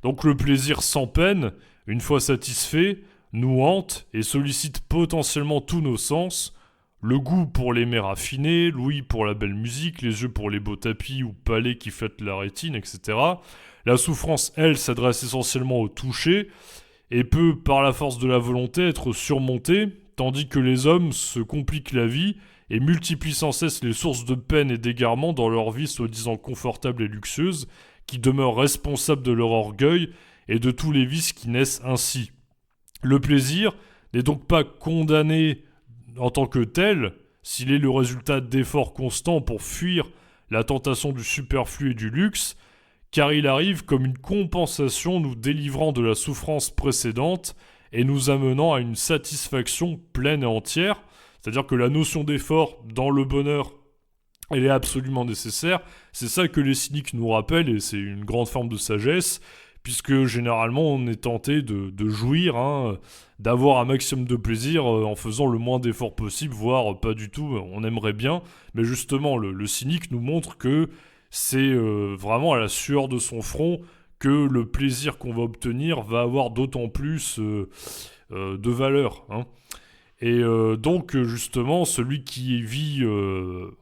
Donc le plaisir sans peine, une fois satisfait, nous hante et sollicite potentiellement tous nos sens, le goût pour les mets raffinés, l'ouïe pour la belle musique, les yeux pour les beaux tapis ou palais qui flattent la rétine, etc. La souffrance, elle, s'adresse essentiellement au toucher et peut, par la force de la volonté, être surmontée, tandis que les hommes se compliquent la vie et multiplient sans cesse les sources de peine et d'égarement dans leur vie soi-disant confortable et luxueuse, qui demeurent responsables de leur orgueil et de tous les vices qui naissent ainsi. Le plaisir n'est donc pas condamné en tant que tel, s'il est le résultat d'efforts constants pour fuir la tentation du superflu et du luxe, car il arrive comme une compensation nous délivrant de la souffrance précédente et nous amenant à une satisfaction pleine et entière. C'est-à-dire que la notion d'effort dans le bonheur, elle est absolument nécessaire. C'est ça que les cyniques nous rappellent, et c'est une grande forme de sagesse, puisque généralement on est tenté de jouir, d'avoir un maximum de plaisir en faisant le moins d'efforts possible, voire pas du tout, on aimerait bien. Mais justement, le cynique nous montre que c'est vraiment à la sueur de son front que le plaisir qu'on va obtenir va avoir d'autant plus de valeur. Et donc, justement, celui qui vit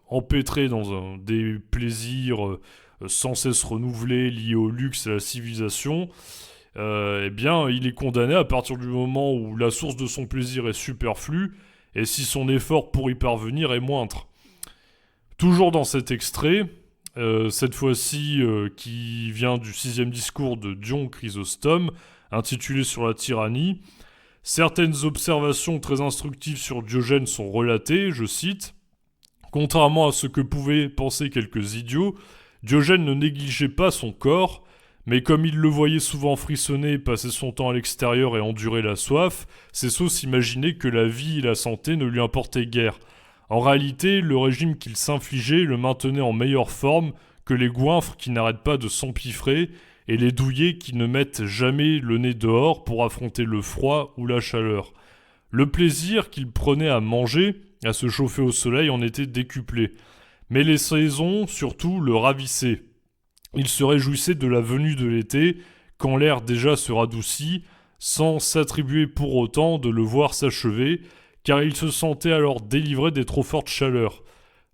empêtré dans des plaisirs sans cesse renouvelés, liés au luxe et à la civilisation, eh bien, il est condamné à partir du moment où la source de son plaisir est superflue, et si son effort pour y parvenir est moindre. Toujours dans cet extrait, cette fois-ci qui vient du 6e discours de Dion Chrysostome, intitulé Sur la tyrannie, certaines observations très instructives sur Diogène sont relatées, je cite. Contrairement à ce que pouvaient penser quelques idiots, Diogène ne négligeait pas son corps, mais comme il le voyait souvent frissonner, passer son temps à l'extérieur et endurer la soif, c'est sot s'imaginer que la vie et la santé ne lui importaient guère. En réalité, le régime qu'il s'infligeait le maintenait en meilleure forme que les goinfres qui n'arrêtent pas de s'empiffrer et les douillets qui ne mettent jamais le nez dehors pour affronter le froid ou la chaleur. Le plaisir qu'il prenait à manger, à se chauffer au soleil, en était décuplé. Mais les saisons, surtout, le ravissaient. Il se réjouissait de la venue de l'été, quand l'air déjà se radoucit, sans s'attribuer pour autant de le voir s'achever, car il se sentait alors délivré des trop fortes chaleurs.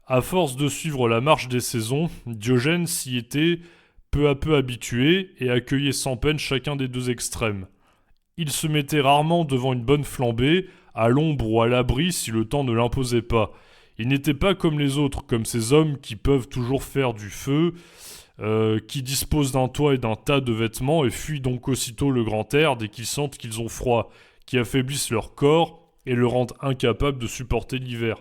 À force de suivre la marche des saisons, Diogène s'y était peu à peu habitué et accueillait sans peine chacun des deux extrêmes. Il se mettait rarement devant une bonne flambée, à l'ombre ou à l'abri si le temps ne l'imposait pas. Il n'était pas comme les autres, comme ces hommes qui peuvent toujours faire du feu, qui disposent d'un toit et d'un tas de vêtements et fuient donc aussitôt le grand air dès qu'ils sentent qu'ils ont froid, qui affaiblissent leur corps et le rendent incapable de supporter l'hiver.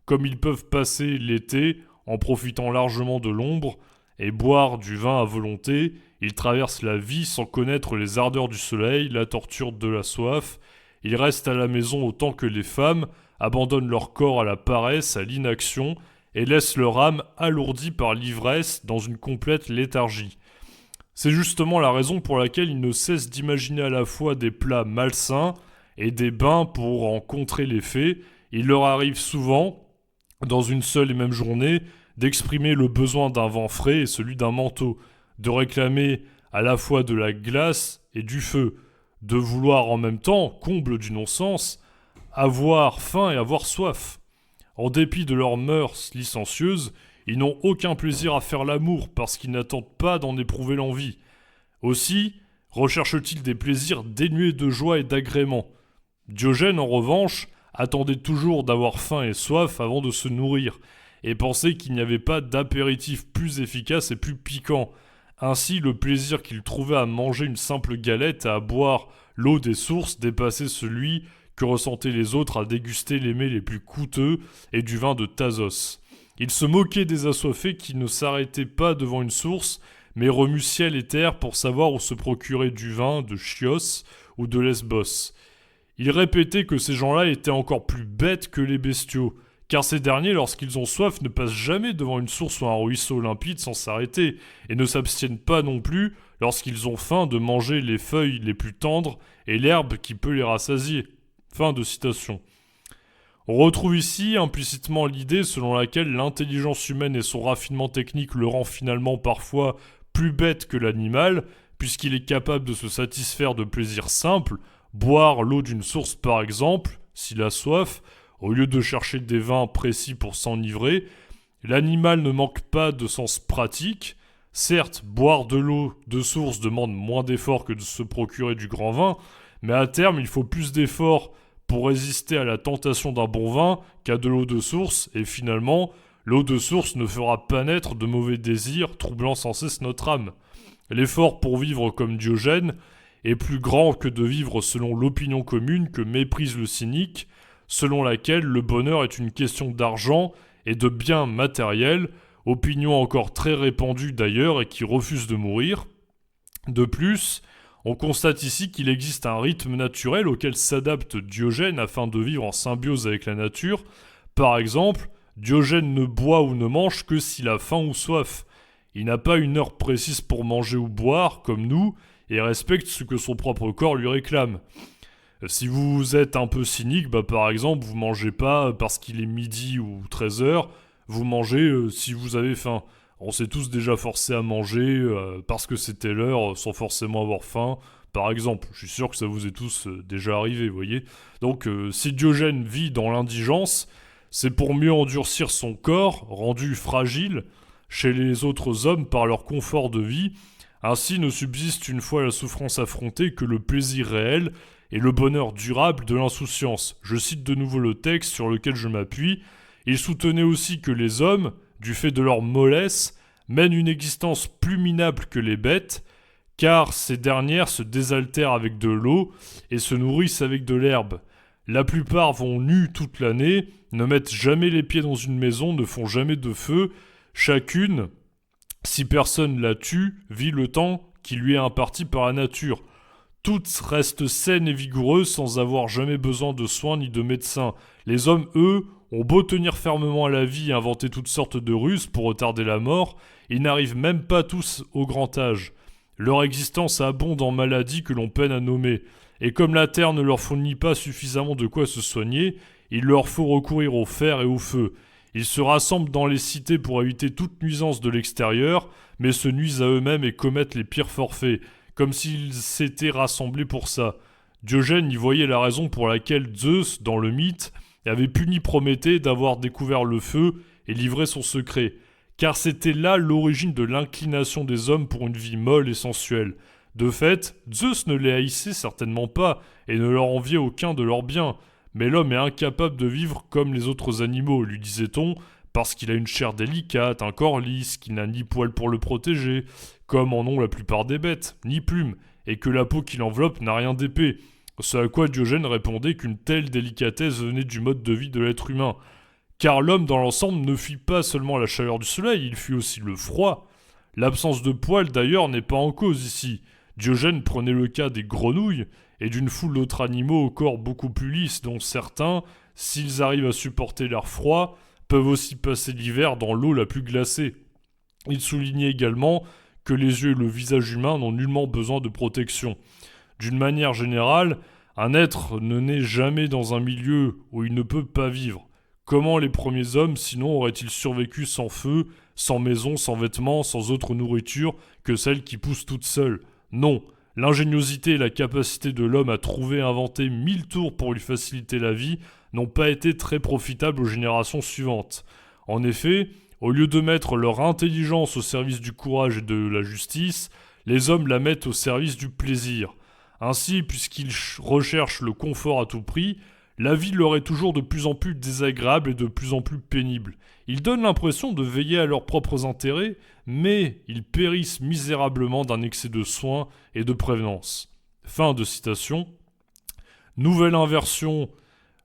Comme ils peuvent passer l'été en profitant largement de l'ombre et boire du vin à volonté, ils traversent la vie sans connaître les ardeurs du soleil, la torture de la soif. Ils restent à la maison autant que les femmes, abandonnent leur corps à la paresse, à l'inaction, et laissent leur âme alourdie par l'ivresse dans une complète léthargie. C'est justement la raison pour laquelle ils ne cessent d'imaginer à la fois des plats malsains et des bains pour en contrer l'effet. Il leur arrive souvent, dans une seule et même journée, d'exprimer le besoin d'un vent frais et celui d'un manteau, de réclamer à la fois de la glace et du feu, de vouloir en même temps, comble du non-sens, avoir faim et avoir soif. En dépit de leurs mœurs licencieuses, ils n'ont aucun plaisir à faire l'amour parce qu'ils n'attendent pas d'en éprouver l'envie. Aussi, recherchent-ils des plaisirs dénués de joie et d'agrément. Diogène, en revanche, attendait toujours d'avoir faim et soif avant de se nourrir, et pensait qu'il n'y avait pas d'apéritif plus efficace et plus piquant. Ainsi, le plaisir qu'il trouvait à manger une simple galette et à boire l'eau des sources dépassait celui que ressentaient les autres à déguster les mets les plus coûteux et du vin de Thasos. Il se moquait des assoiffés qui ne s'arrêtaient pas devant une source, mais remuent ciel et terre pour savoir où se procurer du vin de Chios ou de Lesbos. Il répétait que ces gens-là étaient encore plus bêtes que les bestiaux, car ces derniers, lorsqu'ils ont soif, ne passent jamais devant une source ou un ruisseau limpide sans s'arrêter, et ne s'abstiennent pas non plus, lorsqu'ils ont faim, de manger les feuilles les plus tendres et l'herbe qui peut les rassasier. Fin de citation. On retrouve ici implicitement l'idée selon laquelle l'intelligence humaine et son raffinement technique le rend finalement parfois plus bête que l'animal, puisqu'il est capable de se satisfaire de plaisirs simples, boire l'eau d'une source par exemple, s'il a soif, au lieu de chercher des vins précis pour s'enivrer. L'animal ne manque pas de sens pratique. Certes, boire de l'eau de source demande moins d'efforts que de se procurer du grand vin, mais à terme, il faut plus d'efforts pour résister à la tentation d'un bon vin qu'à de l'eau de source, et finalement, l'eau de source ne fera pas naître de mauvais désirs troublant sans cesse notre âme. L'effort pour vivre comme Diogène est plus grand que de vivre selon l'opinion commune que méprise le cynique, selon laquelle le bonheur est une question d'argent et de biens matériels, opinion encore très répandue d'ailleurs et qui refuse de mourir. De plus, on constate ici qu'il existe un rythme naturel auquel s'adapte Diogène afin de vivre en symbiose avec la nature. Par exemple, Diogène ne boit ou ne mange que s'il a faim ou soif. Il n'a pas une heure précise pour manger ou boire, comme nous, et respecte ce que son propre corps lui réclame. Si vous êtes un peu cynique, par exemple, vous mangez pas parce qu'il est midi ou 13h, vous mangez si vous avez faim. On s'est tous déjà forcés à manger parce que c'était l'heure sans forcément avoir faim, par exemple. Je suis sûr que ça vous est tous déjà arrivé, vous voyez. Donc si Diogène vit dans l'indigence, c'est pour mieux endurcir son corps, rendu fragile, chez les autres hommes par leur confort de vie. Ainsi ne subsiste une fois la souffrance affrontée que le plaisir réel et le bonheur durable de l'insouciance. Je cite de nouveau le texte sur lequel je m'appuie. Il soutenait aussi que les hommes, du fait de leur mollesse, mènent une existence plus minable que les bêtes, car ces dernières se désaltèrent avec de l'eau et se nourrissent avec de l'herbe. La plupart vont nus toute l'année, ne mettent jamais les pieds dans une maison, ne font jamais de feu. Chacune, si personne la tue, vit le temps qui lui est imparti par la nature. Toutes restent saines et vigoureuses sans avoir jamais besoin de soins ni de médecins. Les hommes, eux, ont beau tenir fermement à la vie et inventer toutes sortes de ruses pour retarder la mort, ils n'arrivent même pas tous au grand âge. Leur existence abonde en maladies que l'on peine à nommer. Et comme la terre ne leur fournit pas suffisamment de quoi se soigner, il leur faut recourir au fer et au feu. Ils se rassemblent dans les cités pour éviter toute nuisance de l'extérieur, mais se nuisent à eux-mêmes et commettent les pires forfaits, comme s'ils s'étaient rassemblés pour ça. Diogène y voyait la raison pour laquelle Zeus, dans le mythe, avait puni Prométhée d'avoir découvert le feu et livré son secret, car c'était là l'origine de l'inclination des hommes pour une vie molle et sensuelle. De fait, Zeus ne les haïssait certainement pas et ne leur enviait aucun de leurs biens, mais l'homme est incapable de vivre comme les autres animaux, lui disait-on, parce qu'il a une chair délicate, un corps lisse, qu'il n'a ni poils pour le protéger, comme en ont la plupart des bêtes, ni plumes, et que la peau qui l'enveloppe n'a rien d'épais. Ce à quoi Diogène répondait qu'une telle délicatesse venait du mode de vie de l'être humain. Car l'homme dans l'ensemble ne fuit pas seulement la chaleur du soleil, il fuit aussi le froid. L'absence de poils d'ailleurs n'est pas en cause ici. Diogène prenait le cas des grenouilles et d'une foule d'autres animaux au corps beaucoup plus lisse dont certains, s'ils arrivent à supporter l'air froid, peuvent aussi passer l'hiver dans l'eau la plus glacée. Il soulignait également que les yeux et le visage humain n'ont nullement besoin de protection. D'une manière générale, un être ne naît jamais dans un milieu où il ne peut pas vivre. Comment les premiers hommes, sinon, auraient-ils survécu sans feu, sans maison, sans vêtements, sans autre nourriture que celle qui pousse toute seule ? Non, l'ingéniosité et la capacité de l'homme à trouver et inventer 1000 tours pour lui faciliter la vie n'ont pas été très profitables aux générations suivantes. En effet, au lieu de mettre leur intelligence au service du courage et de la justice, les hommes la mettent au service du plaisir. Ainsi, puisqu'ils recherchent le confort à tout prix, la vie leur est toujours de plus en plus désagréable et de plus en plus pénible. Ils donnent l'impression de veiller à leurs propres intérêts, mais ils périssent misérablement d'un excès de soins et de prévenance. Fin de citation. Nouvelle inversion,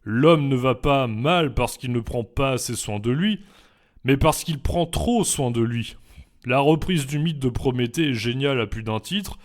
l'homme ne va pas mal parce qu'il ne prend pas assez soin de lui, mais parce qu'il prend trop soin de lui. La reprise du mythe de Prométhée est géniale à plus d'un titre,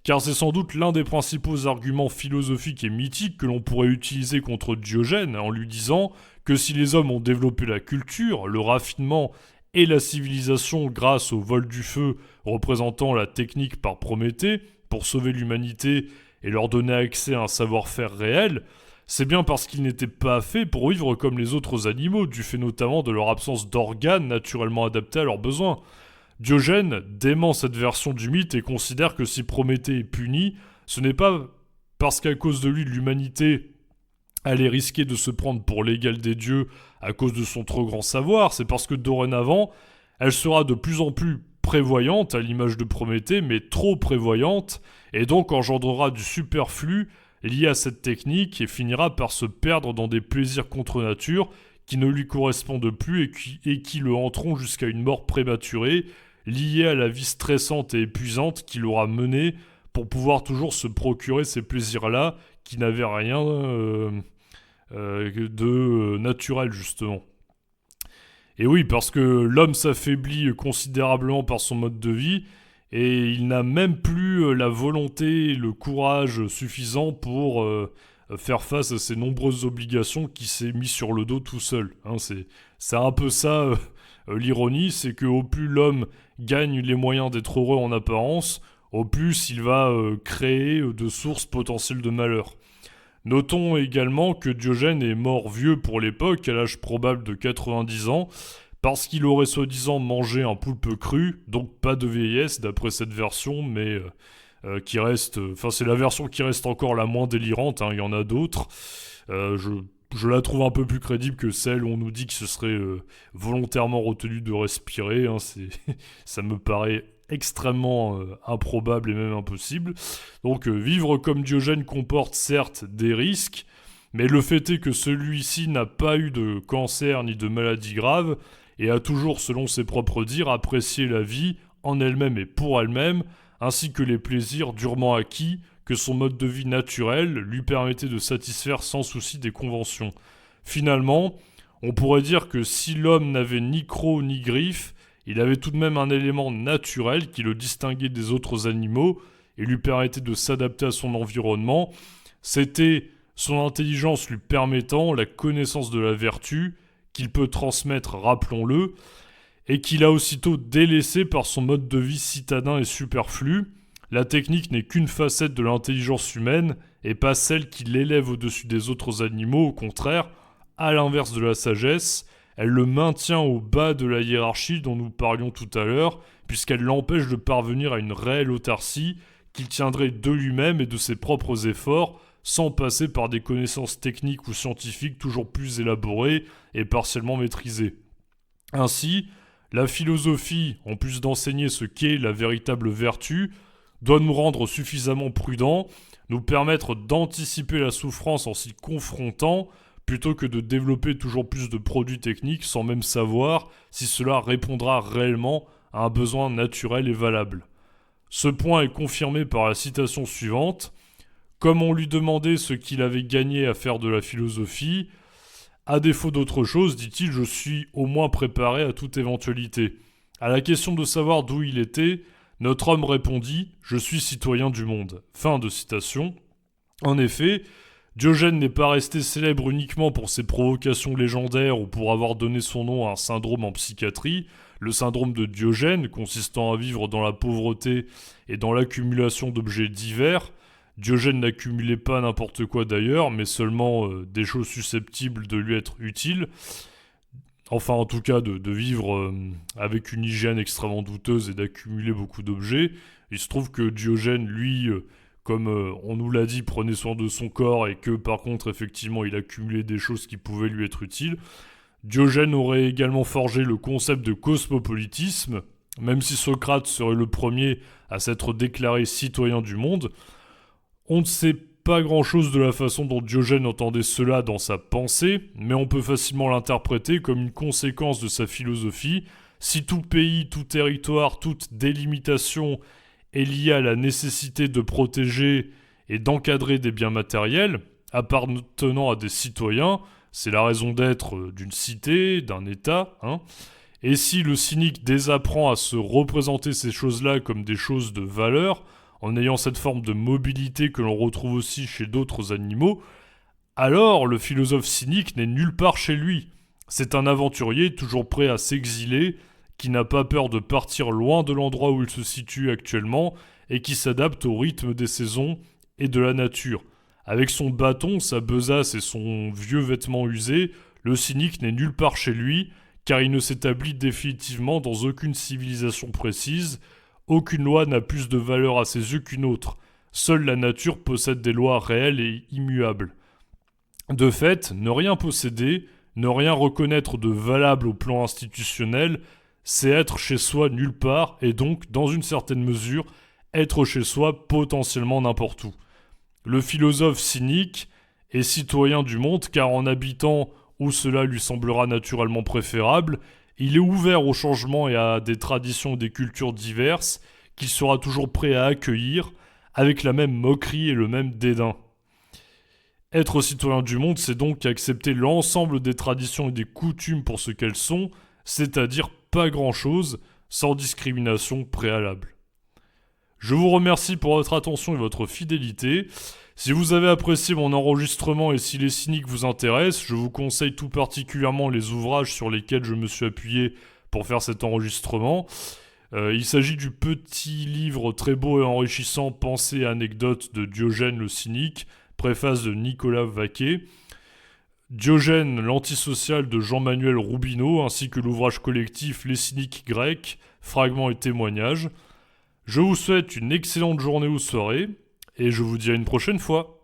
car c'est sans doute l'un des principaux arguments philosophiques et mythiques que l'on pourrait utiliser contre Diogène en lui disant que si les hommes ont développé la culture, le raffinement et la civilisation grâce au vol du feu représentant la technique par Prométhée pour sauver l'humanité et leur donner accès à un savoir-faire réel, c'est bien parce qu'ils n'étaient pas faits pour vivre comme les autres animaux, du fait notamment de leur absence d'organes naturellement adaptés à leurs besoins. Diogène dément cette version du mythe et considère que si Prométhée est puni, ce n'est pas parce qu'à cause de lui l'humanité allait risquer de se prendre pour l'égal des dieux à cause de son trop grand savoir, c'est parce que dorénavant, elle sera de plus en plus prévoyante, à l'image de Prométhée, mais trop prévoyante, et donc engendrera du superflu lié à cette technique et finira par se perdre dans des plaisirs contre nature qui ne lui correspondent plus et qui le hanteront jusqu'à une mort prématurée, liée à la vie stressante et épuisante qui l'aura mené pour pouvoir toujours se procurer ces plaisirs-là qui n'avaient rien de naturel, justement. Et oui, parce que l'homme s'affaiblit considérablement par son mode de vie, et il n'a même plus la volonté et le courage suffisant pour faire face à ces nombreuses obligations qu'il s'est mis sur le dos tout seul. Hein, c'est un peu ça l'ironie, c'est que au plus l'homme gagne les moyens d'être heureux en apparence, au plus il va créer de sources potentielles de malheur. Notons également que Diogène est mort vieux pour l'époque, à l'âge probable de 90 ans, parce qu'il aurait soi-disant mangé un poulpe cru, donc pas de vieillesse d'après cette version, mais qui reste... Enfin, c'est la version qui reste encore la moins délirante, hein, il y en a d'autres. Je la trouve un peu plus crédible que celle où on nous dit que ce serait volontairement retenu de respirer, hein, ça me paraît extrêmement improbable et même impossible. Donc vivre comme Diogène comporte certes des risques, mais le fait est que celui-ci n'a pas eu de cancer ni de maladie grave et a toujours, selon ses propres dires, apprécié la vie en elle-même et pour elle-même, ainsi que les plaisirs durement acquis que son mode de vie naturel lui permettait de satisfaire sans souci des conventions. Finalement, on pourrait dire que si l'homme n'avait ni crocs ni griffes, il avait tout de même un élément naturel qui le distinguait des autres animaux et lui permettait de s'adapter à son environnement. C'était son intelligence lui permettant la connaissance de la vertu qu'il peut transmettre, rappelons-le, et qu'il a aussitôt délaissé par son mode de vie citadin et superflu. La technique n'est qu'une facette de l'intelligence humaine et pas celle qui l'élève au-dessus des autres animaux, au contraire, à l'inverse de la sagesse, elle le maintient au bas de la hiérarchie dont nous parlions tout à l'heure, puisqu'elle l'empêche de parvenir à une réelle autarcie qu'il tiendrait de lui-même et de ses propres efforts, sans passer par des connaissances techniques ou scientifiques toujours plus élaborées et partiellement maîtrisées. Ainsi, la philosophie, en plus d'enseigner ce qu'est la véritable vertu, doit nous rendre suffisamment prudents, nous permettre d'anticiper la souffrance en s'y confrontant, plutôt que de développer toujours plus de produits techniques sans même savoir si cela répondra réellement à un besoin naturel et valable. Ce point est confirmé par la citation suivante. Comme on lui demandait ce qu'il avait gagné à faire de la philosophie, à défaut d'autre chose, dit-il, je suis au moins préparé à toute éventualité. À la question de savoir d'où il était, notre homme répondit « Je suis citoyen du monde ». Fin de citation. En effet, Diogène n'est pas resté célèbre uniquement pour ses provocations légendaires ou pour avoir donné son nom à un syndrome en psychiatrie, le syndrome de Diogène, consistant à vivre dans la pauvreté et dans l'accumulation d'objets divers. Diogène n'accumulait pas n'importe quoi d'ailleurs, mais seulement des choses susceptibles de lui être utiles. Enfin, en tout cas, de vivre avec une hygiène extrêmement douteuse et d'accumuler beaucoup d'objets. Il se trouve que Diogène, lui, comme on nous l'a dit, prenait soin de son corps et que, par contre, effectivement, il accumulait des choses qui pouvaient lui être utiles. Diogène aurait également forgé le concept de cosmopolitisme, même si Socrate serait le premier à s'être déclaré citoyen du monde. On ne sait pas grand-chose de la façon dont Diogène entendait cela dans sa pensée, mais on peut facilement l'interpréter comme une conséquence de sa philosophie. Si tout pays, tout territoire, toute délimitation est liée à la nécessité de protéger et d'encadrer des biens matériels appartenant à des citoyens, c'est la raison d'être d'une cité, d'un État, hein. Et si le cynique désapprend à se représenter ces choses-là comme des choses de valeur, en ayant cette forme de mobilité que l'on retrouve aussi chez d'autres animaux, alors le philosophe cynique n'est nulle part chez lui. C'est un aventurier toujours prêt à s'exiler, qui n'a pas peur de partir loin de l'endroit où il se situe actuellement et qui s'adapte au rythme des saisons et de la nature. Avec son bâton, sa besace et son vieux vêtement usé, le cynique n'est nulle part chez lui, car il ne s'établit définitivement dans aucune civilisation précise. Aucune loi n'a plus de valeur à ses yeux qu'une autre. Seule la nature possède des lois réelles et immuables. De fait, ne rien posséder, ne rien reconnaître de valable au plan institutionnel, c'est être chez soi nulle part et donc, dans une certaine mesure, être chez soi potentiellement n'importe où. Le philosophe cynique est citoyen du monde car en habitant où cela lui semblera naturellement préférable, il est ouvert au changement et à des traditions et des cultures diverses qu'il sera toujours prêt à accueillir avec la même moquerie et le même dédain. Être citoyen du monde, c'est donc accepter l'ensemble des traditions et des coutumes pour ce qu'elles sont, c'est-à-dire pas grand-chose, sans discrimination préalable. Je vous remercie pour votre attention et votre fidélité. Si vous avez apprécié mon enregistrement et si les cyniques vous intéressent, je vous conseille tout particulièrement les ouvrages sur lesquels je me suis appuyé pour faire cet enregistrement. Il s'agit du petit livre très beau et enrichissant Pensées et anecdotes de Diogène le cynique, préface de Nicolas Vaquet, Diogène l'antisocial de Jean-Manuel Roubineau, ainsi que l'ouvrage collectif Les cyniques grecs, fragments et témoignages. Je vous souhaite une excellente journée ou soirée, et je vous dis à une prochaine fois.